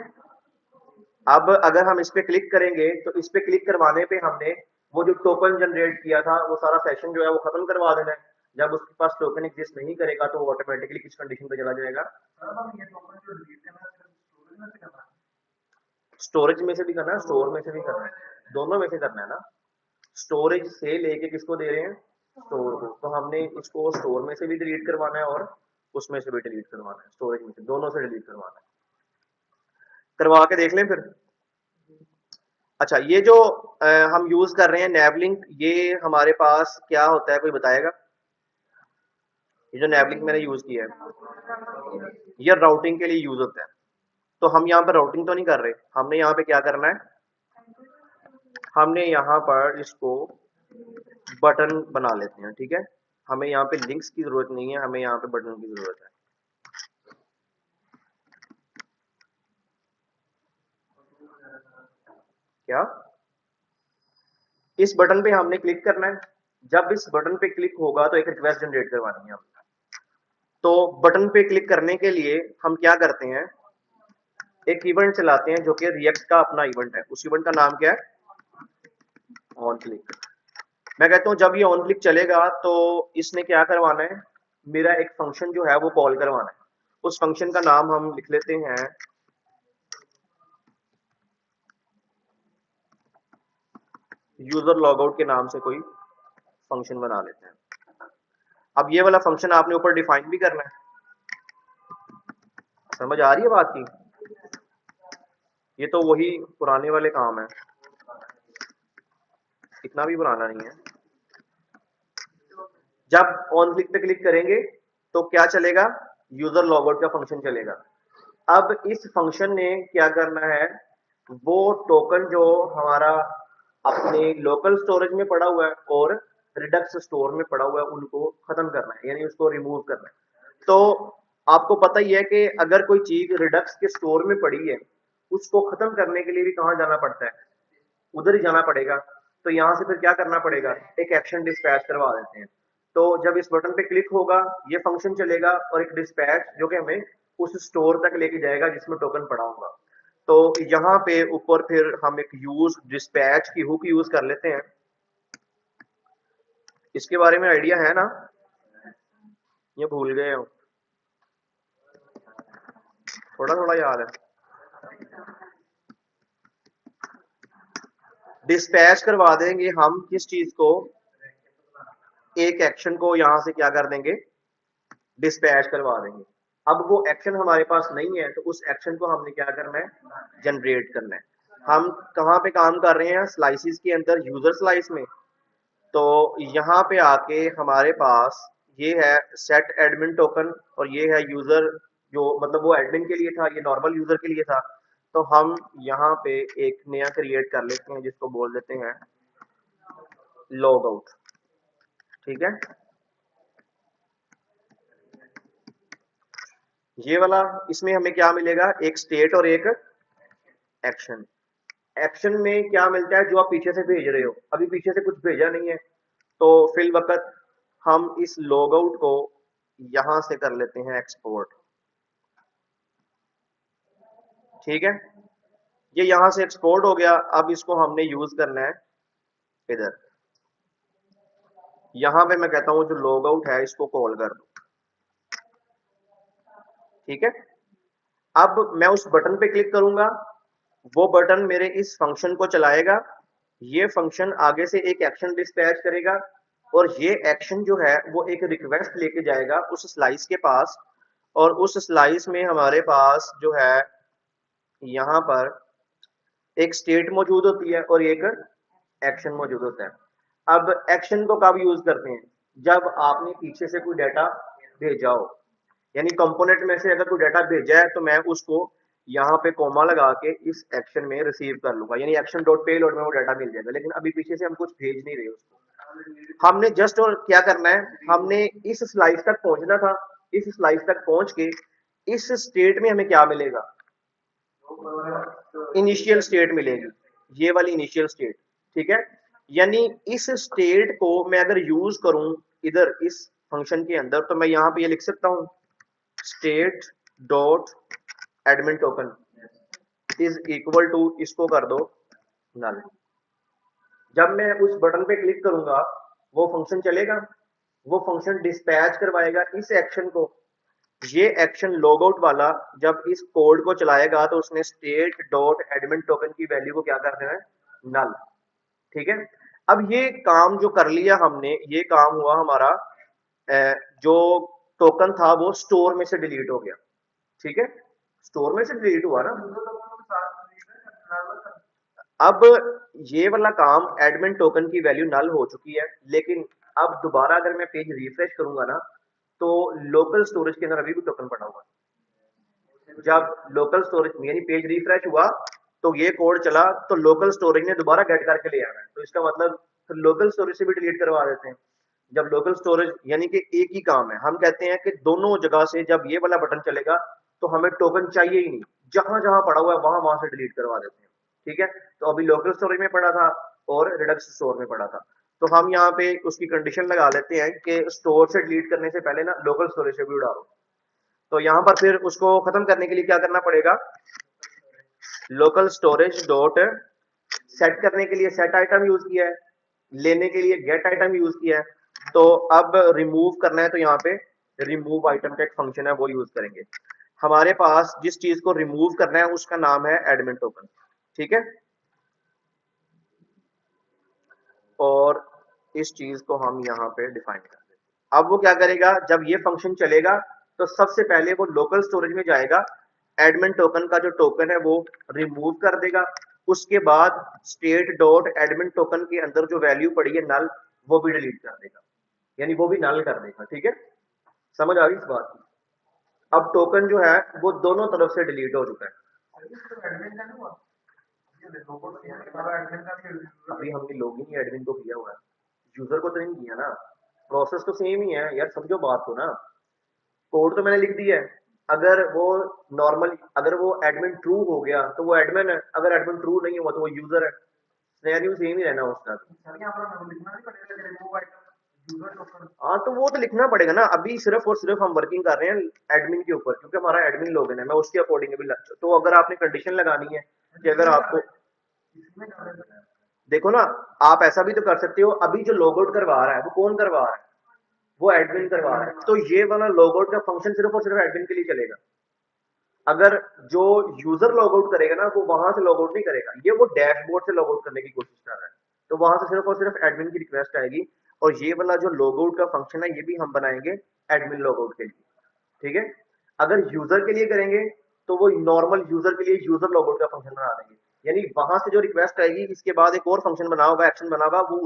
अब अगर हम इस पे क्लिक करेंगे तो इस पे क्लिक करवाने पे हमने वो जो टोकन जनरेट किया था वो सारा सेशन जो है वो खत्म करवा देना है। जब उसके पास टोकन एग्जिस्ट नहीं करेगा तो वो ऑटोमेटिकली किस कंडीशन पे चला जाएगा, स्टोरेज में से भी करना है, स्टोर में से भी करना है, दोनों में से करना है ना। स्टोरेज से लेके किसको दे रहे हैं, स्टोर को। तो हमने इसको स्टोर में से भी डिलीट करवाना है और उसमें से भी डिलीट करवाना है, स्टोरेज में से, दोनों से डिलीट करवाना है। करवा के देख लें फिर। अच्छा, ये जो हम यूज कर रहे हैं नैवलिंक, ये हमारे पास क्या होता है, कोई बताएगा। ये जो नैवलिंक मैंने यूज किया है ये राउटिंग के लिए यूज होता है। तो हम यहाँ पर राउटिंग तो नहीं कर रहे, हमने यहाँ पे क्या करना है, हमने यहाँ पर इसको बटन बना लेते हैं, ठीक है। हमें यहाँ पे लिंक्स की जरूरत नहीं है, हमें यहाँ पे बटन की जरूरत है। क्या, इस बटन पे हमने क्लिक करना है। जब इस बटन पे क्लिक होगा तो एक रिक्वेस्ट जनरेट करवानी है हमने। तो बटन पे क्लिक करने के लिए हम क्या करते हैं, एक इवेंट चलाते हैं जो कि रिएक्ट का अपना इवेंट है। उस इवेंट का नाम क्या है, ऑन क्लिक। मैं कहता हूं जब ये ऑन क्लिक चलेगा तो इसने क्या करवाना है, मेरा एक फंक्शन जो है वो कॉल करवाना है। उस फंक्शन का नाम हम लिख लेते हैं यूजर लॉगआउट के नाम से कोई फंक्शन बना लेते हैं। अब ये वाला फंक्शन आपने ऊपर डिफाइन भी करना है। समझ आ रही है बात की, ये तो वही पुराने वाले काम है, इतना भी पुराना नहीं है। जब ऑन क्लिक पे क्लिक करेंगे तो क्या चलेगा, यूजर लॉगआउट का फंक्शन चलेगा। अब इस फंक्शन ने क्या करना है, वो टोकन जो हमारा अपने लोकल स्टोरेज में पड़ा हुआ है और रिडक्स स्टोर में पड़ा हुआ है उनको खत्म करना है, यानी उसको रिमूव करना है। तो आपको पता ही है कि अगर कोई चीज रिडक्स के स्टोर में पड़ी है उसको खत्म करने के लिए भी कहाँ जाना पड़ता है, उधर ही जाना पड़ेगा। तो यहाँ से फिर क्या करना पड़ेगा, एक एक्शन डिस्पैच करवा देते हैं। तो जब इस बटन पे क्लिक होगा ये फंक्शन चलेगा और एक डिस्पैच जो कि हमें उस स्टोर तक लेके जाएगा जिसमें टोकन पड़ा होगा। तो यहाँ पे ऊपर फिर हम एक यूज डिस्पैच की हुक यूज कर लेते हैं। इसके बारे में आइडिया है ना। ये भूल गए हो, थोड़ा थोड़ा याद है। डिस्पैच करवा देंगे हम किस चीज को, एक एक्शन को यहां से क्या कर देंगे, डिस्पैच करवा देंगे। अब वो एक्शन हमारे पास नहीं है तो उस एक्शन को हमने क्या करना है, जनरेट करना है। हम कहाँ पे काम कर रहे हैं, स्लाइसिस के अंदर, यूजर स्लाइस में। तो यहाँ पे आके हमारे पास ये है सेट एडमिन टोकन और ये है यूजर, जो मतलब वो एडमिन के लिए था, ये नॉर्मल यूजर के लिए था। तो हम यहाँ पे एक नया क्रिएट कर लेते हैं जिसको बोल देते हैं लॉग आउट। ठीक है, ये वाला, इसमें हमें क्या मिलेगा, एक स्टेट और एक एक्शन। एक्शन में क्या मिलता है, जो आप पीछे से भेज रहे हो, अभी पीछे से कुछ भेजा नहीं है, तो फिल वक्त हम इस लॉग आउट को यहां से कर लेते हैं एक्सपोर्ट। ठीक है, ये यहां से एक्सपोर्ट हो गया। अब इसको हमने यूज करना है इधर, यहां पे मैं कहता हूं जो लॉग आउट है इसको कॉल कर दो। ठीक है, अब मैं उस बटन पे क्लिक करूंगा, वो बटन मेरे इस फंक्शन को चलाएगा, ये फंक्शन आगे से एक एक्शन डिस्पैच करेगा और ये एक्शन जो है वो एक रिक्वेस्ट लेके जाएगा उस स्लाइस के पास। और उस स्लाइस में हमारे पास जो है यहाँ पर एक स्टेट मौजूद होती है और एक एक्शन मौजूद होता है। अब एक्शन को कब यूज करते हैं, जब आपने पीछे से कोई डाटा भेजा हो, यानी कंपोनेंट में से अगर कोई डाटा भेजा है तो मैं उसको यहाँ पे कोमा लगा के इस एक्शन में रिसीव कर लूंगा, यानी एक्शन डॉट पेलोड में वो डाटा मिल जाएगा। लेकिन अभी पीछे से हम कुछ भेज नहीं रहे उसको, हमने जस्ट और क्या करना है, हमने इस स्लाइस तक पहुंचना था। इस स्लाइस तक पहुंच के इस स्टेट में हमें क्या मिलेगा, इनिशियल स्टेट मिलेगी, ये वाली इनिशियल स्टेट। ठीक है, यानी इस स्टेट को मैं अगर यूज करूं इधर इस फंक्शन के अंदर, तो मैं यहां पे ये लिख सकता हूं state dot admin token is equal to, इसको कर दो नल। जब मैं उस बटन पे क्लिक करूंगा वो फंक्शन चलेगा, वो फंक्शन डिस्पैच करवाएगा इस एक्शन को। ये एक्शन लॉग आउट वाला जब इस कोड को चलाएगा तो उसने स्टेट डॉट एडमिन टोकन की वैल्यू को क्या कर देना है, नल। ठीक है, अब ये काम जो कर लिया हमने, ये काम हुआ हमारा, जो टोकन था वो स्टोर में से डिलीट हो गया। ठीक है, स्टोर में से डिलीट हुआ ना। अब ये वाला काम एडमिन टोकन की वैल्यू नल हो चुकी है, लेकिन अब दोबारा अगर मैं पेज रिफ्रेश करूंगा ना, तो लोकल स्टोरेज के अंदर अभी भी टोकन पड़ा हुआ है। जब लोकल स्टोरेज यानी पेज रिफ्रेश हुआ तो ये कोड चला, तो लोकल स्टोरेज ने दोबारा गेट करके ले आना है, तो इसका मतलब फिर लोकल स्टोरेज से भी डिलीट करवा देते हैं। जब लोकल स्टोरेज यानी कि एक ही काम है, हम कहते हैं कि दोनों जगह से जब ये वाला बटन चलेगा तो हमें टोकन चाहिए ही नहीं, जहां जहां पड़ा हुआ है वहां वहां से डिलीट करवा देते हैं। ठीक है, तो अभी लोकल स्टोरेज में पड़ा था और रिडक्स स्टोर में पड़ा था, तो हम यहाँ पे उसकी कंडीशन लगा लेते हैं कि स्टोर से डिलीट करने से पहले ना लोकल स्टोरेज से भी उड़ा दो। तो यहाँ पर फिर उसको खत्म करने के लिए क्या करना पड़ेगा, लोकल स्टोरेज डॉट सेट करने के लिए सेट आइटम यूज किया है, लेने के लिए गेट आइटम यूज किया है। तो अब रिमूव करना है तो यहाँ पे रिमूव आइटम का एक फंक्शन है वो यूज करेंगे। हमारे पास जिस चीज को रिमूव करना है उसका नाम है एडमिन टोकन। ठीक है, और इस चीज को हम यहाँ पे डिफाइन कर देंगे। अब वो क्या करेगा, जब ये फंक्शन चलेगा तो सबसे पहले वो लोकल स्टोरेज में जाएगा, एडमिन टोकन का जो टोकन है वो रिमूव कर देगा। उसके बाद स्टेट डॉट एडमिन टोकन के अंदर जो वैल्यू पड़ी है नल, वो भी डिलीट कर देगा, यानी वो भी नल कर देगा। ठीक है, समझ आ गई इस बात की। अब टोकन जो है वो दोनों तरफ से डिलीट हो चुका है। अभी हमने लॉगिन ही एडमिन को किया हुआ है, यूजर को तो नहीं किया ना। प्रोसेस तो सेम ही है यार, समझो बात को ना। कोड तो मैंने लिख दिया है, अगर वो नॉर्मल, अगर वो एडमिन ट्रू हो गया तो वो एडमिन है, अगर एडमिन ट्रू नहीं हुआ तो वो यूजर है। सिनेरियो सेम ही रहना उसका। हाँ तो वो तो लिखना पड़ेगा ना, अभी सिर्फ और सिर्फ हम वर्किंग कर रहे हैं एडमिन के ऊपर, क्योंकि हमारा एडमिन लॉगिन है, मैं उसके अकॉर्डिंग अभी लग। तो अगर आपने कंडीशन लगानी है कि अगर आपको, देखो ना, आप ऐसा भी तो कर सकते हो, अभी जो लॉग आउट करवा रहा है वो कौन करवा रहा है, वो एडमिन करवा रहा है, तो ये वाला लॉग आउट का फंक्शन सिर्फ और सिर्फ एडमिन के लिए चलेगा। अगर जो यूजर लॉग आउट करेगा ना, वो वहां से लॉग आउट नहीं करेगा, ये वो डैशबोर्ड से लॉग आउट करने की कोशिश कर रहा है, तो वहां से सिर्फ और सिर्फ एडमिन की रिक्वेस्ट आएगी। और ये वाला जो लॉग आउट का फंक्शन है, ये भी हम बनाएंगे एडमिन लॉग आउट के लिए, ठीक है। अगर यूजर के लिए करेंगे तो वो नॉर्मल यूजर के लिए यूजर लॉग आउट का फंक्शन बना देंगे, यानी वहां से जो रिक्वेस्ट आएगी, इसके बाद एक और फंक्शन बना होगा, एक्शन बना होगा, वो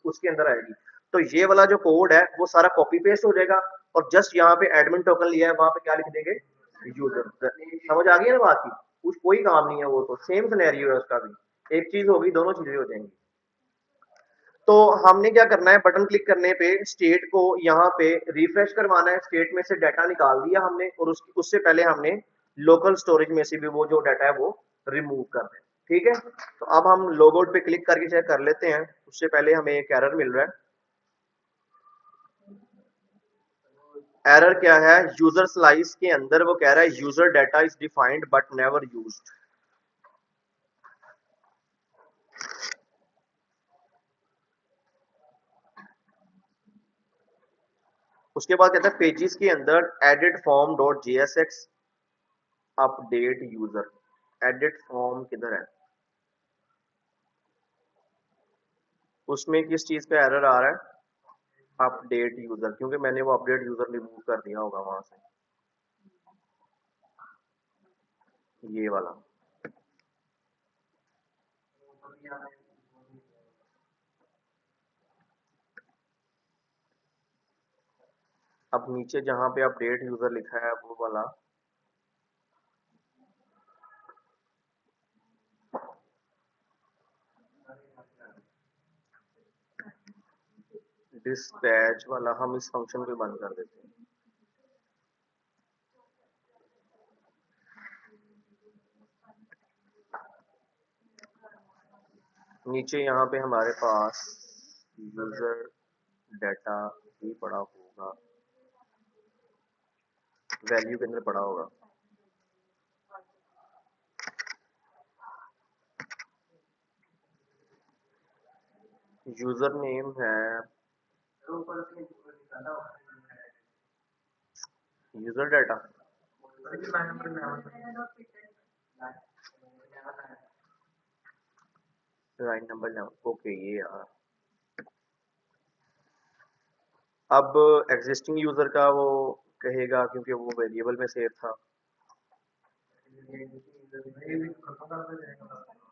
उसके अंदर आएगी। तो ये वाला जो कोड है वो सारा कॉपी पेस्ट हो जाएगा, और जस्ट यहाँ पे एडमिन टोकन लिया है, वहां पे क्या लिख देंगे, यूजर। समझ आ गई है ना बात की, कुछ कोई काम नहीं है, वो तो सेम सिनेरियो है उसका भी, एक चीज होगी, दोनों चीजें हो जाएंगी। तो हमने क्या करना है, बटन क्लिक करने पे स्टेट को यहाँ पे रिफ्रेश करवाना है, स्टेट में से डाटा निकाल दिया हमने, और उससे पहले हमने लोकल स्टोरेज में से भी वो जो डाटा है वो रिमूव कर दें, ठीक है। तो अब हम लॉग आउट पे क्लिक करके चेक कर लेते हैं, उससे पहले हमें एक एरर मिल रहा है। एरर क्या है, यूजर स्लाइस के अंदर वो कह रहा है user data is defined but never used. उसके बाद कहता है पेजेस के अंदर edit form dot JSX update user. Edit form किधर है, उसमें किस चीज का एरर आ रहा है, अपडेट यूजर, क्योंकि मैंने वो अपडेट यूजर रिमूव कर दिया होगा वहां से, ये वाला। अब नीचे जहां पे अपडेट यूजर लिखा है वो वाला, डिस्पैच वाला, हम इस फंक्शन को बंद कर देते हैं। नीचे यहाँ पे हमारे पास यूजर डाटा भी पड़ा होगा, वैल्यू के अंदर पड़ा होगा। यूजर नेम है, यूजर डाटा, लाइन नंबर ना, ओके ये यार। अब एग्जिस्टिंग यूजर का वो कहेगा, क्योंकि वो वेरिएबल में सेव था।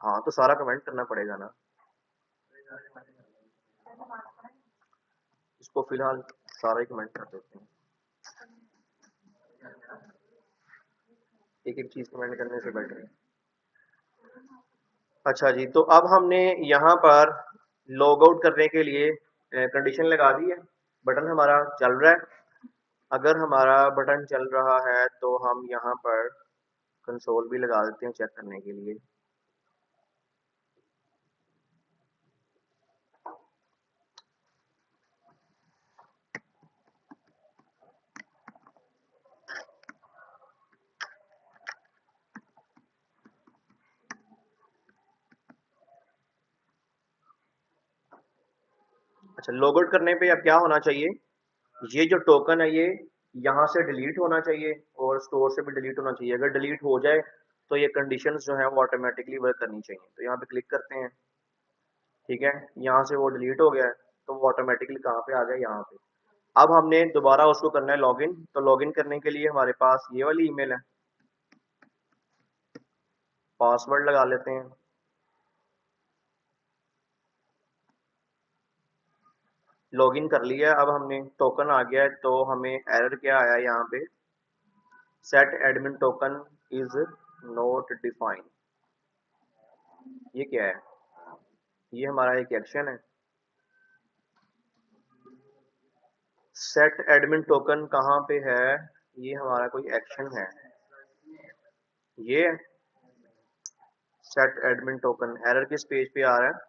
हाँ तो सारा कमेंट करना पड़ेगा ना, इसको फिलहाल सारा ही कमेंट कर देते हैं, एक एक चीज कमेंट करने से बेटर है। अच्छा जी, तो अब हमने यहाँ पर लॉग आउट करने के लिए कंडीशन लगा दी है, बटन हमारा चल रहा है। अगर हमारा बटन चल रहा है तो हम यहाँ पर कंसोल भी लगा देते हैं चेक करने के लिए। अच्छा, लॉग आउट करने पे अब क्या होना चाहिए, ये जो टोकन है ये यहाँ से डिलीट होना चाहिए, और स्टोर से भी डिलीट होना चाहिए। अगर डिलीट हो जाए तो ये कंडीशंस जो है वो ऑटोमेटिकली वर्क करनी चाहिए। तो यहाँ पे क्लिक करते हैं, ठीक है, यहाँ से वो डिलीट हो गया है, तो वो ऑटोमेटिकली कहाँ पे आ गया, यहाँ पे। अब हमने दोबारा उसको करना है लॉगिन, तो लॉगिन करने के लिए हमारे पास ये वाली ईमेल है, पासवर्ड लगा लेते हैं। लॉगिन कर लिया है, अब हमने टोकन आ गया है, तो हमें एरर क्या आया यहाँ पे, set admin token is not defined. ये क्या है, ये हमारा एक एक्शन है। सेट एडमिन टोकन कहाँ पे है, ये हमारा कोई एक्शन है, ये सेट एडमिन टोकन एरर किस पेज पे आ रहा है,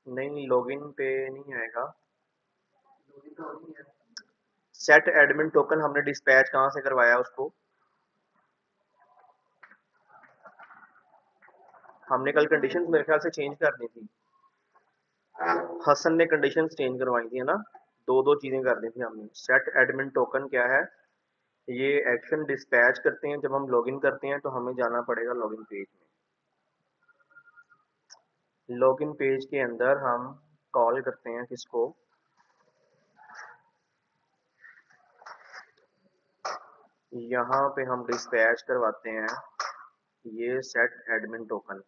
नहीं लॉगिन पे नहीं आएगा। सेट एडमिन टोकन हमने डिस्पैच कहाँ से करवाया उसको, हमने कल कंडीशंस मेरे ख्याल से चेंज करनी थी। हसन ने कंडीशंस चेंज करवाई थी, है ना? दो दो चीजें करनी थी हमने। सेट एडमिन टोकन क्या है? ये एक्शन डिस्पैच करते हैं जब हम लॉगिन करते हैं, तो हमें जाना पड़ेगा लॉगिन पेज में। लॉगिन पेज के अंदर हम कॉल करते हैं किसको? यहाँ पे हम डिस्पैच करवाते हैं ये सेट एडमिन टोकन।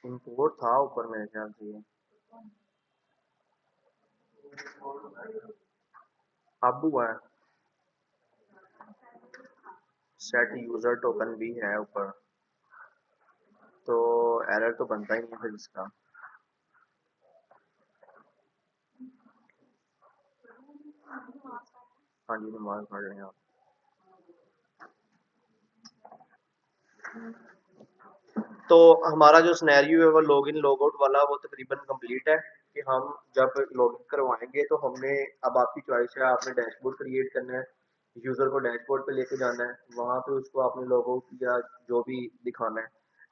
इंपोर्ट था ऊपर मेरे ख्याल से ये, अब हुआ है। सेट यूजर टोकन भी है ऊपर, तो एरर तो बनता ही नहीं फिर इसका। हाँ जी, नमाज पढ़ रहे हैं आप। तो हमारा जो सिनेरियो है वो लॉगिन लॉग आउट वाला, वो तकरीबन कंप्लीट है कि हम जब लॉगिन करवाएंगे तो हमने, अब आपकी चॉइस है, आपने डैशबोर्ड क्रिएट करना है, यूजर को डैशबोर्ड पे लेके जाना है, वहां पे उसको आपने लॉग आउट या जो भी दिखाना है।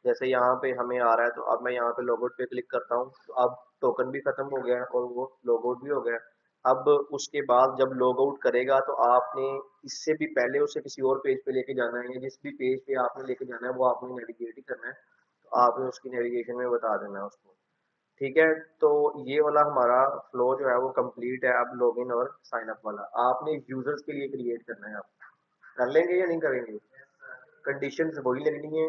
जैसे यहाँ पे हमें आ रहा है, तो अब मैं यहाँ पे लॉग आउट पे क्लिक करता हूँ, तो अब टोकन भी खत्म हो गया है और वो लॉग आउट भी हो गया है। अब उसके बाद जब लॉग आउट करेगा तो आपने इससे भी पहले उसे किसी और पेज पे लेके जाना है, या जिस भी पेज पे आपने लेके जाना है वो आपने नेविगेट ही करना है, तो आपने उसकी नेविगेशन में बता देना है उसको। ठीक है, तो ये वाला हमारा फ्लो जो है वो कंप्लीट है। अब लॉगिन और साइन अप वाला आपने यूजर्स के लिए क्रिएट करना है। आप कर लेंगे या नहीं करेंगे? कंडीशंस वही लगनी है,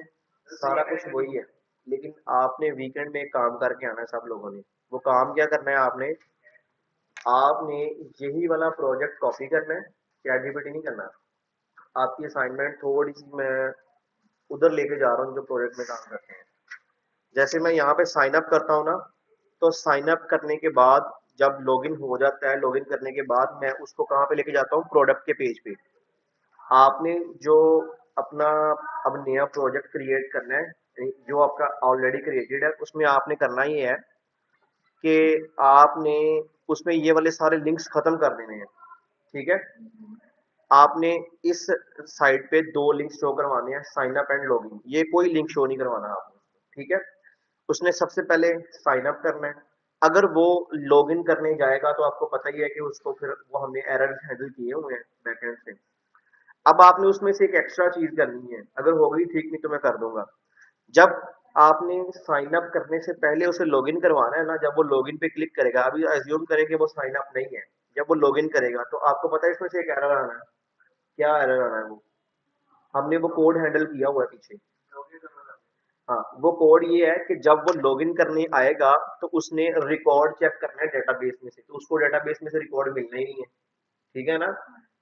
सारा कुछ वही है, लेकिन आपने वीकेंड में एक काम करके आना है सब लोगों ने। वो काम क्या करना है? आपने यही वाला प्रोजेक्ट कॉपी करना है, चैटजीपीटी नहीं करना। आपकी असाइनमेंट थोड़ी सी मैं उधर लेके जा रहा हूँ जो प्रोजेक्ट में काम करते हैं। जैसे मैं यहाँ पे साइन अप करता हूँ ना, तो साइन अप करने के बाद जब लॉगिन हो जाता है, लॉगिन करने के बाद मैं उसको कहाँ पे लेके जाता हूँ? प्रोडक्ट के पेज पे। आपने जो अपना अब नया प्रोजेक्ट क्रिएट करना है, जो आपका ऑलरेडी क्रिएटेड है, उसमें आपने करना ये है कि आपने उसमें ये वाले सारे लिंक्स खत्म कर देने हैं। ठीक है, आपने इस साइट पे दो लिंक शो करवाने हैं, साइन अप एंड लॉगिन। ये कोई लिंक शो नहीं करवाना आपने। ठीक है, उसने सबसे पहले साइन अप करना है। अगर वो लॉगिन करने जाएगा तो आपको पता ही है कि उसको फिर वो हमने एरर हैंडल किए हुए हैं बैकएंड से। अब आपने उसमें से एक एक्स्ट्रा चीज करनी है, अगर हो गई ठीक, नहीं तो मैं कर दूंगा। जब आपने साइन अप करने से पहले उसे लॉगिन करवाना है ना, जब वो लॉगिन पे क्लिक करेगा, अभी अज्यूम करें कि वो साइन अप नहीं है, जब वो लॉगिन करेगा तो आपको पता है इसमें से एक एरर आना है। क्या एरर आना है? वो हमने वो कोड हैंडल किया हुआ है पीछे। हाँ, वो कोड ये है कि जब वो लॉगिन करने आएगा तो उसने रिकॉर्ड चेक करना है डेटाबेस में से, तो उसको डेटाबेस में से रिकॉर्ड मिलना ही नहीं है। ठीक है ना?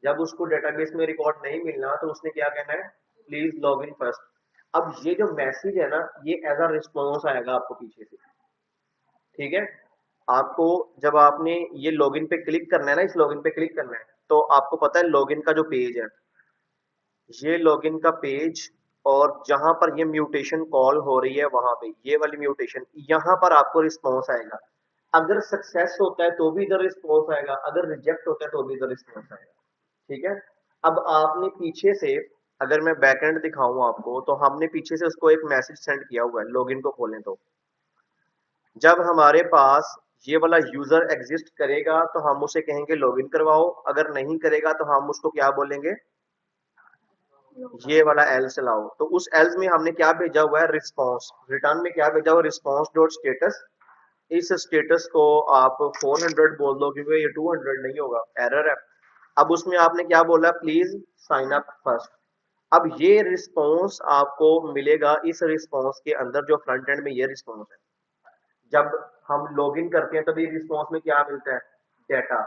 जब उसको डेटाबेस में रिकॉर्ड नहीं मिलना तो उसने क्या कहना है? Please log in first. अब ये जो मैसेज है ना, ये एज अ रिस्पॉन्स आएगा आपको पीछे से। ठीक है, आपको जब आपने ये लॉगिन पे क्लिक करना है ना, इस लॉगिन पे क्लिक करना है, तो आपको पता है लॉगिन का जो पेज है, ये लॉगिन का पेज, और जहां पर ये म्यूटेशन कॉल हो रही है वहां पे ये वाली म्यूटेशन, यहाँ पर आपको रिस्पॉन्स आएगा। अगर सक्सेस होता है तो भी इधर रिस्पॉन्स आएगा, अगर रिजेक्ट होता है तो भी इधर रिस्पॉन्स आएगा। ठीक है, अब आपने पीछे से, अगर मैं बैकएंड दिखाऊं आपको, तो हमने पीछे से उसको एक मैसेज सेंड किया हुआ है। लॉगिन को खोलें तो जब हमारे पास ये वाला यूजर एग्जिस्ट करेगा तो हम उसे कहेंगे लॉगिन करवाओ, अगर नहीं करेगा तो हम उसको क्या बोलेंगे? ये वाला एल्स चलाओ। तो उस एल्स में हमने क्या भेजा हुआ है? रिस्पॉन्स। रिटर्न में क्या भेजा हुआ? Response dot status. इस स्टेटस को आप 400 बोल दो, क्योंकि ये 200 नहीं होगा, एरर है। अब उसमें आपने क्या बोला? Please sign up first. अब ये रिस्पॉन्स आपको मिलेगा, इस रिस्पॉन्स के अंदर जो फ्रंट एंड में ये रिस्पॉन्स है, जब हम लॉगिन करते हैं तभी रिस्पॉन्स में क्या मिलता है? डेटा।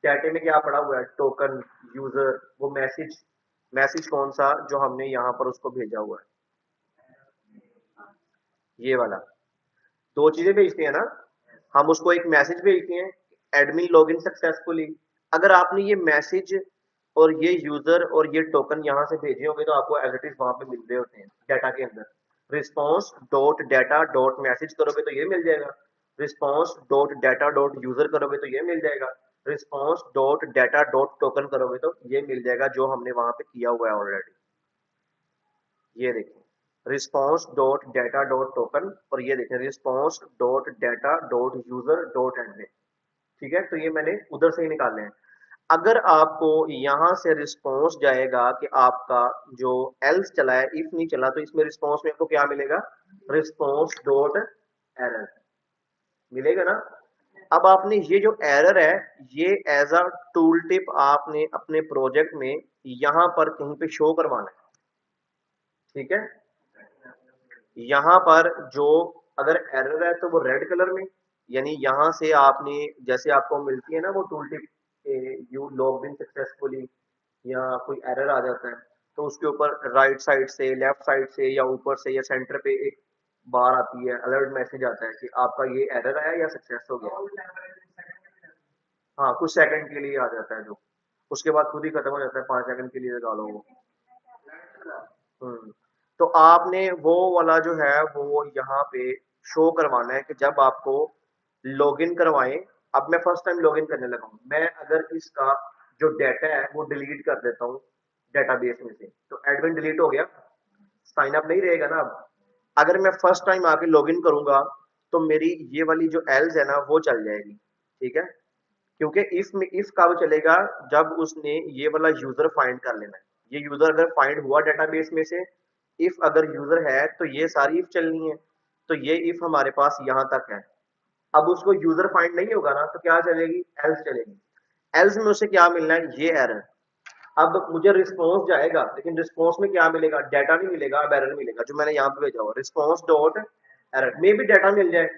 डाटे में क्या पड़ा हुआ है? टोकन, यूजर, वो मैसेज। मैसेज कौन सा? जो हमने यहाँ पर उसको भेजा हुआ है, ये वाला। दो चीजें भेजते हैं ना, हम उसको एक मैसेज भेजते हैं, एडमिन लॉगिन सक्सेसफुली। अगर आपने ये मैसेज और ये यूजर और ये टोकन यहाँ से भेजे होंगे तो आपको एज इट इज वहां पे मिल रहे होते हैं डाटा के अंदर। Response dot data dot message करोगे तो ये मिल जाएगा, response dot data dot user करोगे तो ये मिल जाएगा। Response dot data dot token करोगे तो ये मिल जाएगा जो हमने वहां पे किया हुआ है ऑलरेडी। ये देखें response dot data dot token, और ये देखें response dot data dot user dot and. ठीक है, तो ये मैंने उधर से ही निकाले हैं। अगर आपको यहां से रिस्पॉन्स जाएगा कि आपका जो एल्स चला है, इफ नहीं चला, तो इसमें रिस्पॉन्स में आपको क्या मिलेगा, रिस्पॉन्स डॉट एरर मिलेगा ना। अब आपने ये जो एरर है, ये एज अ टूल टिप आपने अपने प्रोजेक्ट में यहां पर कहीं पे शो करवाना है। ठीक है, यहाँ पर जो अगर एरर है तो वो रेड कलर में, यानी यहां से आपने जैसे आपको मिलती है ना वो tool tip, you log in successfully या कोई एरर आ जाता है, तो उसके ऊपर राइट साइड से, लेफ्ट साइड से या ऊपर से या सेंटर पे एक बार आती है, अलर्ट मैसेज आता है कि आपका ये एरर आया या सक्सेस हो गया। हाँ, कुछ सेकंड के लिए आ जाता है जो, उसके बाद खुद ही खत्म हो जाता है, 5 सेकंड के लिए लगा लो वो। हम्म, तो आपने वो वाला जो है वो यहाँ पे शो करवाना है कि जब आपको लॉगिन करवाएं। अब मैं फर्स्ट टाइम लॉगिन करने लगा हूँ, मैं अगर इसका जो डाटा है वो डिलीट कर देता हूँ डेटाबेस में से, तो एडमिन डिलीट हो गया, साइन अप नहीं रहेगा ना अब। अगर मैं फर्स्ट टाइम आके लॉगिन करूंगा तो मेरी ये वाली जो एल्स है ना वो चल जाएगी। ठीक है, क्योंकि इफ में इफ कब चलेगा, जब उसने ये वाला यूजर फाइंड कर लेना है। ये यूजर अगर फाइंड हुआ डेटाबेस में से, इफ अगर यूजर है तो ये सारी इफ चलनी है, तो ये इफ हमारे पास यहां तक है। अब उसको यूजर फाइंड नहीं होगा ना तो क्या चलेगी, एल्स चलेगी। एल्स में उसे क्या मिलना है, ये एरर। अब मुझे रिस्पॉन्स जाएगा, लेकिन रिस्पॉन्स में क्या मिलेगा, डाटा नहीं मिलेगा, अब एरर मिलेगा जो मैंने यहाँ पे भेजा हुआ रिस्पॉन्स डॉट एरर। मे भी डाटा मिल जाए,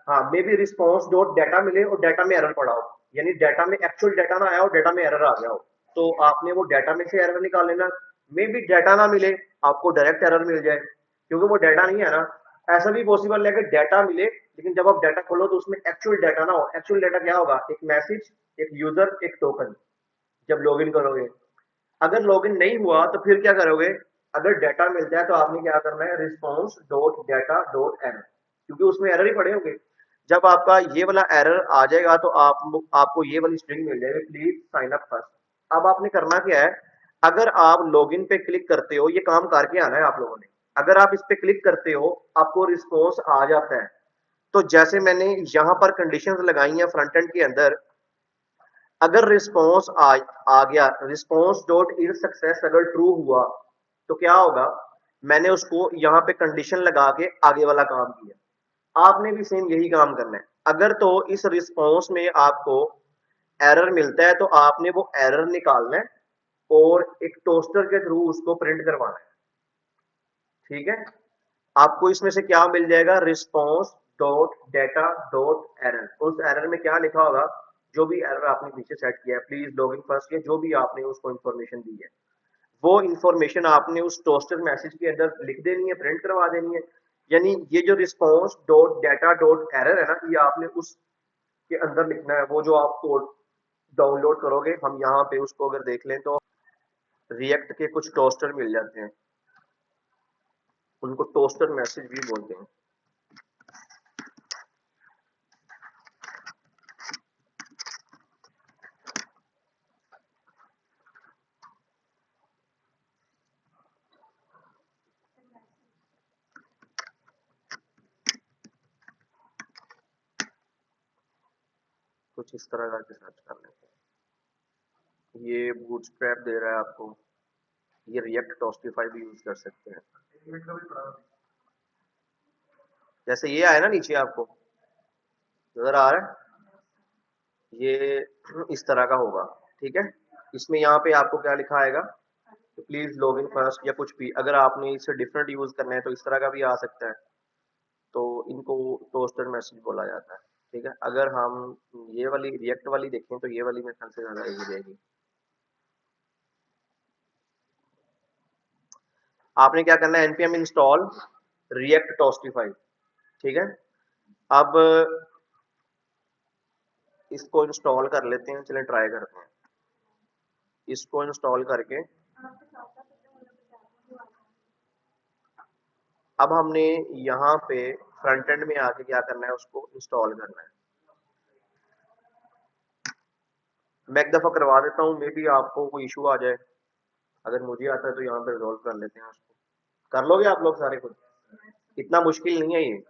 हाँ may be response dot data मिले और डाटा में एरर पड़ा हो, यानी डाटा में एक्चुअल डाटा ना आया हो, डाटा में एरर आ गया हो, तो आपने वो डाटा में से एरर निकाल लेना। मे बी डाटा ना मिले, आपको डायरेक्ट एरर मिल जाए, क्योंकि वो डाटा नहीं है ना। ऐसा भी पॉसिबल है कि डाटा मिले लेकिन जब आप डाटा खोलो तो उसमें एक्चुअल डाटा ना हो। एक्चुअल डाटा क्या होगा, एक मैसेज, एक यूजर, एक टोकन, जब लॉगिन करोगे। अगर लॉगिन नहीं हुआ तो फिर क्या करोगे, अगर डाटा मिलता है तो आपने क्या करना है, response dot data dot error, क्योंकि उसमें एरर ही पड़े होंगे। जब आपका ये वाला एरर आ जाएगा तो आपको ये वाली स्ट्रिंग मिल जाएगी, प्लीज साइन अप फर्स्ट। अब आपने करना क्या है, अगर आप लॉगिन पे क्लिक करते हो, ये काम करके आना है आप लोगों ने। अगर आप इस पे क्लिक करते हो आपको रिस्पॉन्स आ जाता है, तो जैसे मैंने यहां पर कंडीशंस लगाई हैं फ्रंट एंड के अंदर, अगर रिस्पॉन्स आ गया, रिस्पॉन्स डॉट इज सक्सेस अगर ट्रू हुआ तो क्या होगा, मैंने उसको यहाँ पे कंडीशन लगा के आगे वाला काम किया। आपने भी सेम यही काम करना है। अगर तो इस रिस्पॉन्स में आपको एरर मिलता है तो आपने वो एरर निकालना है और एक टोस्टर के थ्रू उसको प्रिंट करवाना है। ठीक है, आपको इसमें से क्या मिल जाएगा, response dot data dot error. उस एरर में क्या लिखा होगा, जो भी एरर आपने पीछे सेट किया है, प्लीज लॉग इन फर्स्ट, या जो भी आपने उसको इन्फॉर्मेशन दी है, वो इन्फॉर्मेशन आपने उस टोस्टर मैसेज के अंदर लिख देनी है, प्रिंट करवा देनी है। यानी ये जो response dot data dot error है ना, ये आपने उसके अंदर लिखना है। वो जो आप कोड डाउनलोड करोगे, हम यहाँ पे उसको अगर देख लें तो रिएक्ट के कुछ टोस्टर मिल जाते हैं, उनको टोस्टर मैसेज भी बोलते हैं। कुछ इस तरह का सर्च कर लेते हैं। ये बूटस्ट्रैप दे रहा है आपको, ये रिएक्ट टॉस्टिफाई भी यूज कर सकते हैं। जैसे ये आया ना नीचे आपको नजर आ रहा है, ये इस तरह का होगा। ठीक है, इसमें यहाँ पे आपको क्या लिखा आएगा, तो प्लीज लॉग इन फर्स्ट या कुछ भी। अगर आपने इसे डिफरेंट यूज करना है तो इस तरह का भी आ सकता है, तो इनको टोस्टर मैसेज बोला जाता है। ठीक है, अगर हम ये वाली रिएक्ट वाली देखें तो ये वाली मेरे ख्याल से ज्यादा इजी रहेगी। आपने क्या करना है, npm इंस्टॉल रिएक्ट टॉस्टिफाई। ठीक है, अब इसको इंस्टॉल कर लेते हैं, चलें ट्राई करते हैं। इसको इंस्टॉल करके अब हमने यहाँ पे फ्रंट एंड में आके क्या करना है, उसको इंस्टॉल करना है। मैं एक दफ़ा करवा देता हूँ, मे बी आपको कोई इशू आ जाए। अगर मुझे आता है तो यहाँ पे रिजॉल्व कर लेते हैं उसको। कर लोगे आप लोग सारे खुद? इतना मुश्किल नहीं है ये।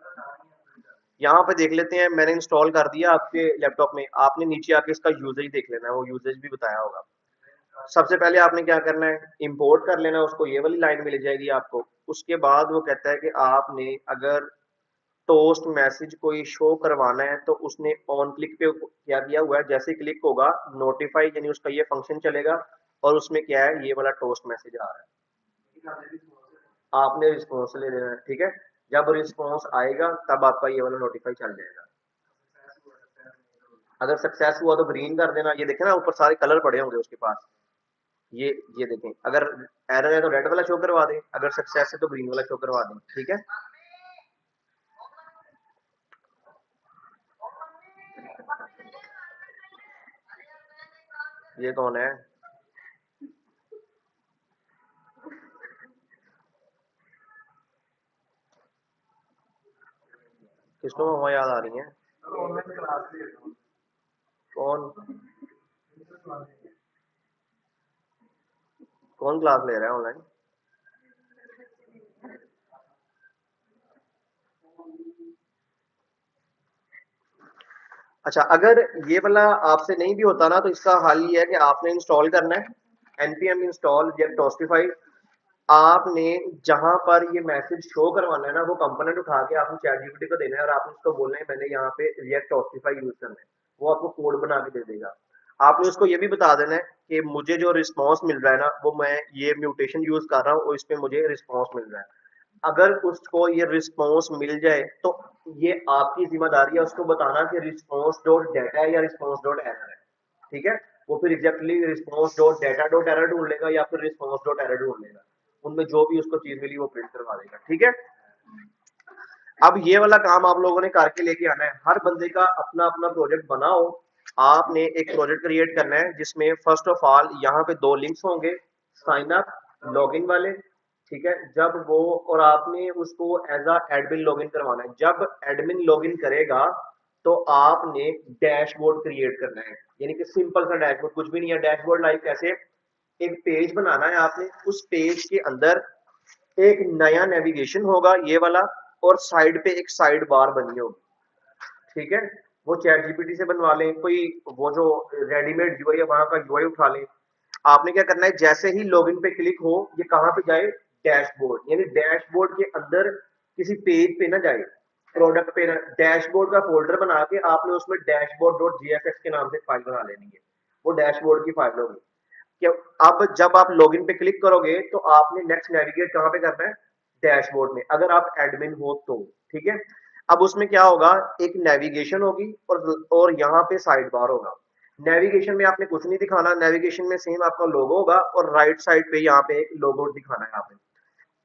यहाँ पे देख लेते हैं, मैंने इंस्टॉल कर दिया आपके लैपटॉप में, आपने नीचे आके इसका यूजेज देख लेना है, वो यूजेज भी बताया होगा। सबसे पहले आपने क्या करना है, इंपोर्ट कर लेना है उसको, ये वाली लाइन मिल जाएगी आपको। उसके बाद वो कहता है कि आपने अगर टोस्ट मैसेज कोई शो करवाना है तो उसने ऑन क्लिक पे क्या किया हुआ है, जैसे क्लिक होगा नोटिफाई यानी उसका ये फंक्शन चलेगा, और उसमें क्या है, ये वाला टोस्ट मैसेज आ रहा है, आपने रिस्पॉन्स ले लेना है। ठीक है, जब रिस्पॉन्स आएगा तब आपका ये वाला नोटिफाई चल जाएगा। अगर सक्सेस हुआ तो ग्रीन कर देना, ये देखें ना ऊपर सारे कलर पड़े होंगे उसके पास। ये ये देखें, अगर एरर है तो रेड वाला शो करवा दें, अगर सक्सेस है तो ग्रीन वाला शो करवा दें। ठीक है, ये कौन है? किसको मम्मा याद आ रही है? कौन कौन क्लास ले रहा है ऑनलाइन? अच्छा, अगर ये वाला आपसे नहीं भी होता ना, तो इसका हल ये है कि आपने इंस्टॉल करना है npm इंस्टॉल टोस्टिफाई। आपने जहां पर ये मैसेज शो करवाना है ना, वो कंपोनेंट उठा के आपने चैट जीपीटी को देना है, और आपने उसको बोलना है मैंने यहाँ पे रिएक्ट टोस्टिफाई यूज करना है। वो आपको कोड बना के दे देगा। आपने उसको ये भी बता देना है कि मुझे जो रिस्पॉन्स मिल रहा है ना, वो मैं ये म्यूटेशन यूज कर रहा हूँ और इसमें मुझे रिस्पॉन्स मिल रहा है। अगर उसको ये रिस्पॉन्स मिल जाए तो ये आपकी जिम्मेदारी है उसको बताना कि रिस्पॉन्स डॉट डाटा है या रिस्पॉन्स डॉट एरर है। ठीक है, वो फिर exactly response dot data dot error ढूंढ लेगा या फिर रिस्पॉन्स डॉट एरर ढूंढ लेगा, उनमें जो भी उसको चीज मिली वो प्रिंट करवा देगा। ठीक है, अब ये वाला काम आप लोगों ने करके लेके आना है। हर बंदे का अपना अपना प्रोजेक्ट बनाओ। आपने एक प्रोजेक्ट क्रिएट करना है जिसमें फर्स्ट ऑफ ऑल यहाँ पे दो लिंक्स होंगे, साइन अप लॉगिन वाले। ठीक है, जब वो, और आपने उसको एज अ एडमिन लॉगिन करवाना है। जब एडमिन लॉगिन करेगा तो आपने डैशबोर्ड क्रिएट करना है, यानी कि सिंपल सा डैशबोर्ड, कुछ भी नहीं है। डैशबोर्ड लाइक कैसे, एक पेज बनाना है आपने, उस पेज के अंदर एक नया नेविगेशन होगा ये वाला, और साइड पे एक साइड बार बनी होगी। ठीक है, वो चैट जीपीटी से बनवा लें, कोई वो जो रेडीमेड यूआई है वहां का यूआई उठा लें। आपने क्या करना है, जैसे ही लॉगिन पे क्लिक हो, ये कहां पे जाए, डैशबोर्ड, यानी डैशबोर्ड के अंदर किसी पेज पे ना जाए, प्रोडक्ट पे ना, डैशबोर्ड का फोल्डर बना के आपने उसमें डैशबोर्ड डॉट जीएफएक्स के नाम से फाइल बना लेनी है। वो डैशबोर्ड की फाइल होगी कि अब जब आप लॉगिन पे क्लिक करोगे तो आपने नेक्स्ट नेविगेट कहां पे करना है, डैशबोर्ड में, अगर आप एडमिन हो तो। ठीक है, अब उसमें क्या होगा, एक नेविगेशन होगी और यहाँ पे साइड बार होगा। नेविगेशन में आपने कुछ नहीं दिखाना, नेविगेशन में सेम आपका लोगो होगा, और राइट साइड पे यहाँ पे एक लोगो दिखाना है आपने।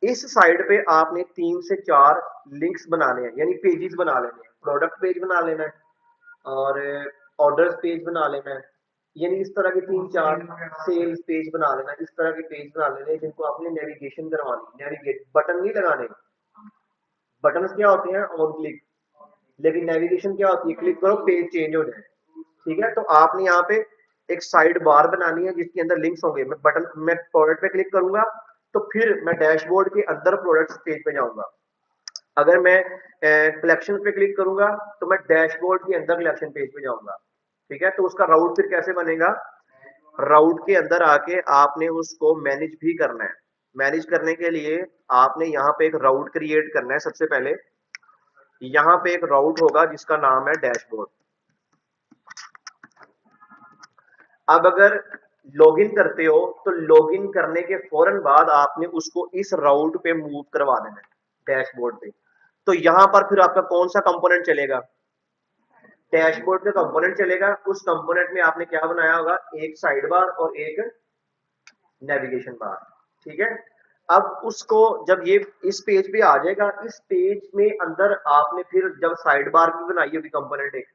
इस साइड पे आपने 3 से 4 लिंक्स बनाने हैं, यानी पेजेस बना लेने हैं। प्रोडक्ट पेज बना लेना है, और ऑर्डर्स पेज बना लेना है, यानी इस तरह के 3 4 सेल्स पेज बना लेना है। इस तरह के पेज बना लेने हैं जिनको आपने नेविगेशन करवानी, नेविगेट बटन नहीं लगाने। बटन क्या होते हैं, ऑन क्लिक, लेकिन नेविगेशन क्या होती है, क्लिक करो पेज चेंज हो जाए। ठीक है, तो आपने यहाँ पे एक साइड बार बनानी है जिसके अंदर लिंक्स होंगे। मैं बटन, मैं प्रोडक्ट पे क्लिक करूंगा तो फिर मैं डैशबोर्ड के अंदर प्रोडक्ट्स पेज पे जाऊंगा। अगर मैं कलेक्शन पे क्लिक करूंगा तो मैं डैशबोर्ड के अंदर कलेक्शन पेज पे जाऊंगा। ठीक है, तो उसका राउट फिर कैसे बनेगा, राउट के अंदर आके आपने उसको मैनेज भी करना है। मैनेज करने के लिए आपने यहाँ पे एक राउट क्रिएट करना है। सबसे पहले यहाँ पे एक राउट होगा जिसका नाम है डैशबोर्ड। अब अगर लॉगिन करते हो तो लॉगिन करने के फौरन बाद आपने उसको इस राउट पे मूव करवा देना है, डैशबोर्ड पे। तो यहां पर फिर आपका कौन सा कंपोनेंट चलेगा, डैशबोर्ड का कंपोनेंट चलेगा। उस कंपोनेंट में आपने क्या बनाया होगा, एक साइड बार और एक नेविगेशन बार। ठीक है, अब उसको जब ये इस पेज पे आ जाएगा, इस पेज में अंदर आपने फिर जब साइड बार भी बनाई होगी कंपोनेंट एक,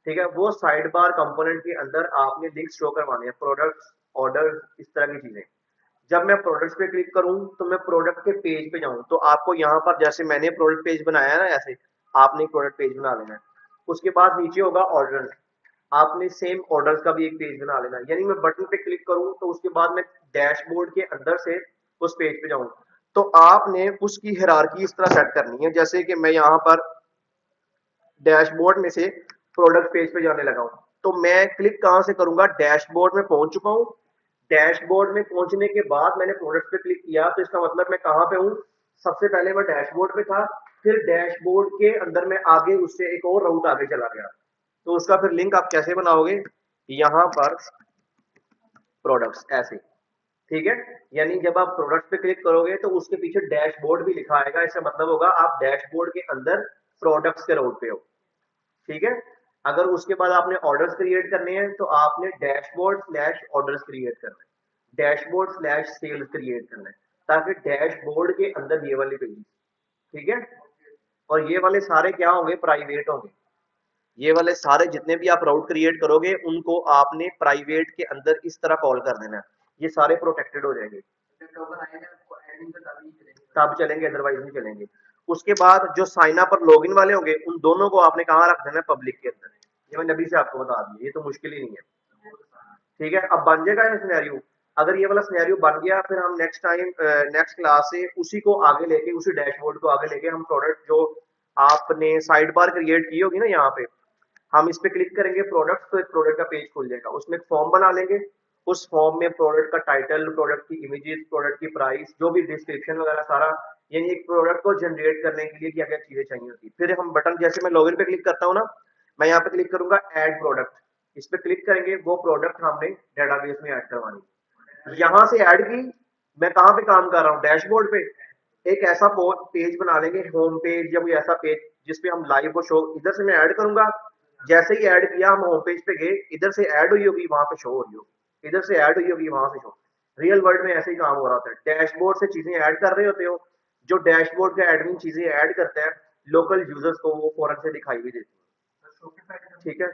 ठीक है, वो साइड बार कंपोनेंट के अंदर आपने लिंक्स शो करवाने हैं, प्रोडक्ट्स, ऑर्डर, इस तरह की चीजें। जब मैं प्रोडक्ट्स पे क्लिक करूं तो मैं प्रोडक्ट के पेज पे जाऊं, तो आपको यहाँ पर जैसे मैंने प्रोडक्ट पेज बनाया है ना, ऐसे आपने प्रोडक्ट पेज बना लेना है। उसके बाद नीचे होगा ऑर्डर, आपने सेम ऑर्डर्स का भी एक पेज बना लेना। यानी मैं बटन पे क्लिक करूं तो उसके बाद मैं डैशबोर्ड के अंदर से उस पेज पे जाऊं, तो आपने उसकी हायरार्की इस तरह सेट करनी है जैसे कि मैं यहाँ पर डैशबोर्ड में से प्रोडक्ट पेज पे जाने लगा हूं, तो मैं क्लिक कहां से करूंगा, डैशबोर्ड में पहुंच चुका हूं। डैशबोर्ड में पहुंचने के बाद मैंने प्रोडक्ट पे क्लिक किया, तो इसका मतलब मैं कहां पे हूं, सबसे पहले मैं डैशबोर्ड पे था, फिर डैशबोर्ड के अंदर मैं आगे उससे एक और राउट आगे चला गया। तो उसका फिर लिंक आप कैसे बनाओगे, यहां पर प्रोडक्ट्स ऐसे, ठीक है। यानी जब आप प्रोडक्ट पे क्लिक करोगे तो उसके पीछे डैशबोर्ड भी लिखा आएगा, इसका मतलब होगा आप डैशबोर्ड के अंदर प्रोडक्ट्स के राउट पे हो, ठीक है। अगर उसके बाद आपने ऑर्डर्स क्रिएट करने हैं तो आपने डैशबोर्ड स्लैश ऑर्डर्स क्रिएट करना है, डैशबोर्ड स्लैश सेल्स क्रिएट करना है, ताकि डैशबोर्ड के अंदर ये वाले पेज, ठीक है। और ये वाले सारे क्या होंगे, प्राइवेट होंगे। ये वाले सारे जितने भी आप राउट क्रिएट करोगे उनको आपने प्राइवेट के अंदर इस तरह कॉल कर देना है, ये सारे प्रोटेक्टेड हो जाएंगे, तब चलेंगे, अदरवाइज नहीं चलेंगे। उसके बाद जो साइन अप और लॉगिन वाले होंगे उन दोनों को आपने कहाँ रख देना है, पब्लिक के अंदर। ये मैंने अभी से आपको बता दिया, ये तो मुश्किल ही नहीं है, ठीक है। अब बन जाएगा ये सिनेरियो। अगर ये वाला सिनेरियो बन गया फिर हम नेक्स्ट टाइम नेक्स्ट क्लास से उसी को आगे लेके, उसी डैशबोर्ड को आगे लेके हम प्रोडक्ट जो आपने साइड बार क्रिएट की होगी ना, यहाँ पे हम इस पे क्लिक करेंगे प्रोडक्ट, तो एक प्रोडक्ट का पेज खुल जाएगा, उसमें एक फॉर्म बना लेंगे। उस फॉर्म में प्रोडक्ट का टाइटल, प्रोडक्ट की इमेजेस, प्रोडक्ट की प्राइस, जो भी डिस्क्रिप्शन वगैरह सारा, यानी एक प्रोडक्ट को जनरेट करने के लिए क्या क्या चीजें चाहिए होती है। फिर हम बटन, जैसे मैं लॉगिन पे क्लिक करता हूँ ना, मैं यहाँ पे क्लिक करूंगा ऐड प्रोडक्ट, इस पे क्लिक करेंगे, वो प्रोडक्ट हमने डेटाबेस में ऐड करवानी। यहां से ऐड की, मैं कहाँ पे काम कर रहा हूँ, डैशबोर्ड पे। एक ऐसा पेज बना लेंगे, होम पेज या कोई ऐसा पेज जिसपे हम लाइव को शो, इधर से मैं ऐड करूंगा, जैसे ही ऐड किया हम होम पेज पे गए, इधर से ऐड हुई होगी वहां पे शो हो रही होगी, इधर से ऐड हुई होगी वहां से शो। रियल वर्ल्ड में ऐसे ही काम हो रहा होता है, डैशबोर्ड से चीजें ऐड कर रहे होते हो, जो डैशबोर्ड का एडमिन चीजें ऐड करता है लोकल यूजर्स को, वो फौरन से दिखाई भी देती है, ठीक है।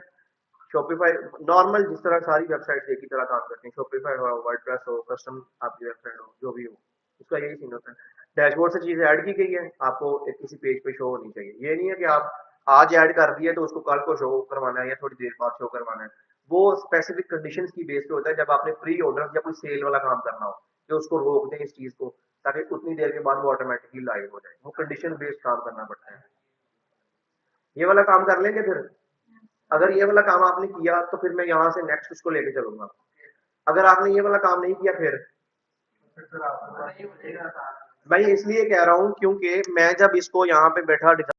शॉपिफाई नॉर्मल जिस तरह सारी वेबसाइट एक ही तरह काम करती हैं, शॉपिफाई हो, वर्डप्रेस हो, कस्टम आपकी वेबसाइट हो, जो भी हो, उसका यही सीन होता है। डैशबोर्ड से चीजें ऐड की गई है, आपको एक किसी पेज पे शो होनी चाहिए। ये नहीं है कि आप आज ऐड कर दिए तो उसको कल को शो करवाना है या थोड़ी देर बाद शो करवाना है। वो स्पेसिफिक कंडीशंस की बेस पे होता है, जब आपने प्री ऑर्डर या कोई सेल वाला काम करना हो कि उसको रोक दें इस चीज को, ताकि उतनी देर के बाद वो ऑटोमेटिकली लाइव हो जाए, वो कंडीशन बेस्ड काम करना पड़ता है। ये वाला काम कर लेंगे फिर। अगर ये वाला काम आपने किया तो फिर मैं यहाँ से नेक्स्ट उसको लेके चलूंगा। अगर आपने ये वाला काम नहीं किया फिर मैं इसलिए कह रहा हूँ क्योंकि मैं जब इसको यहाँ पे बैठा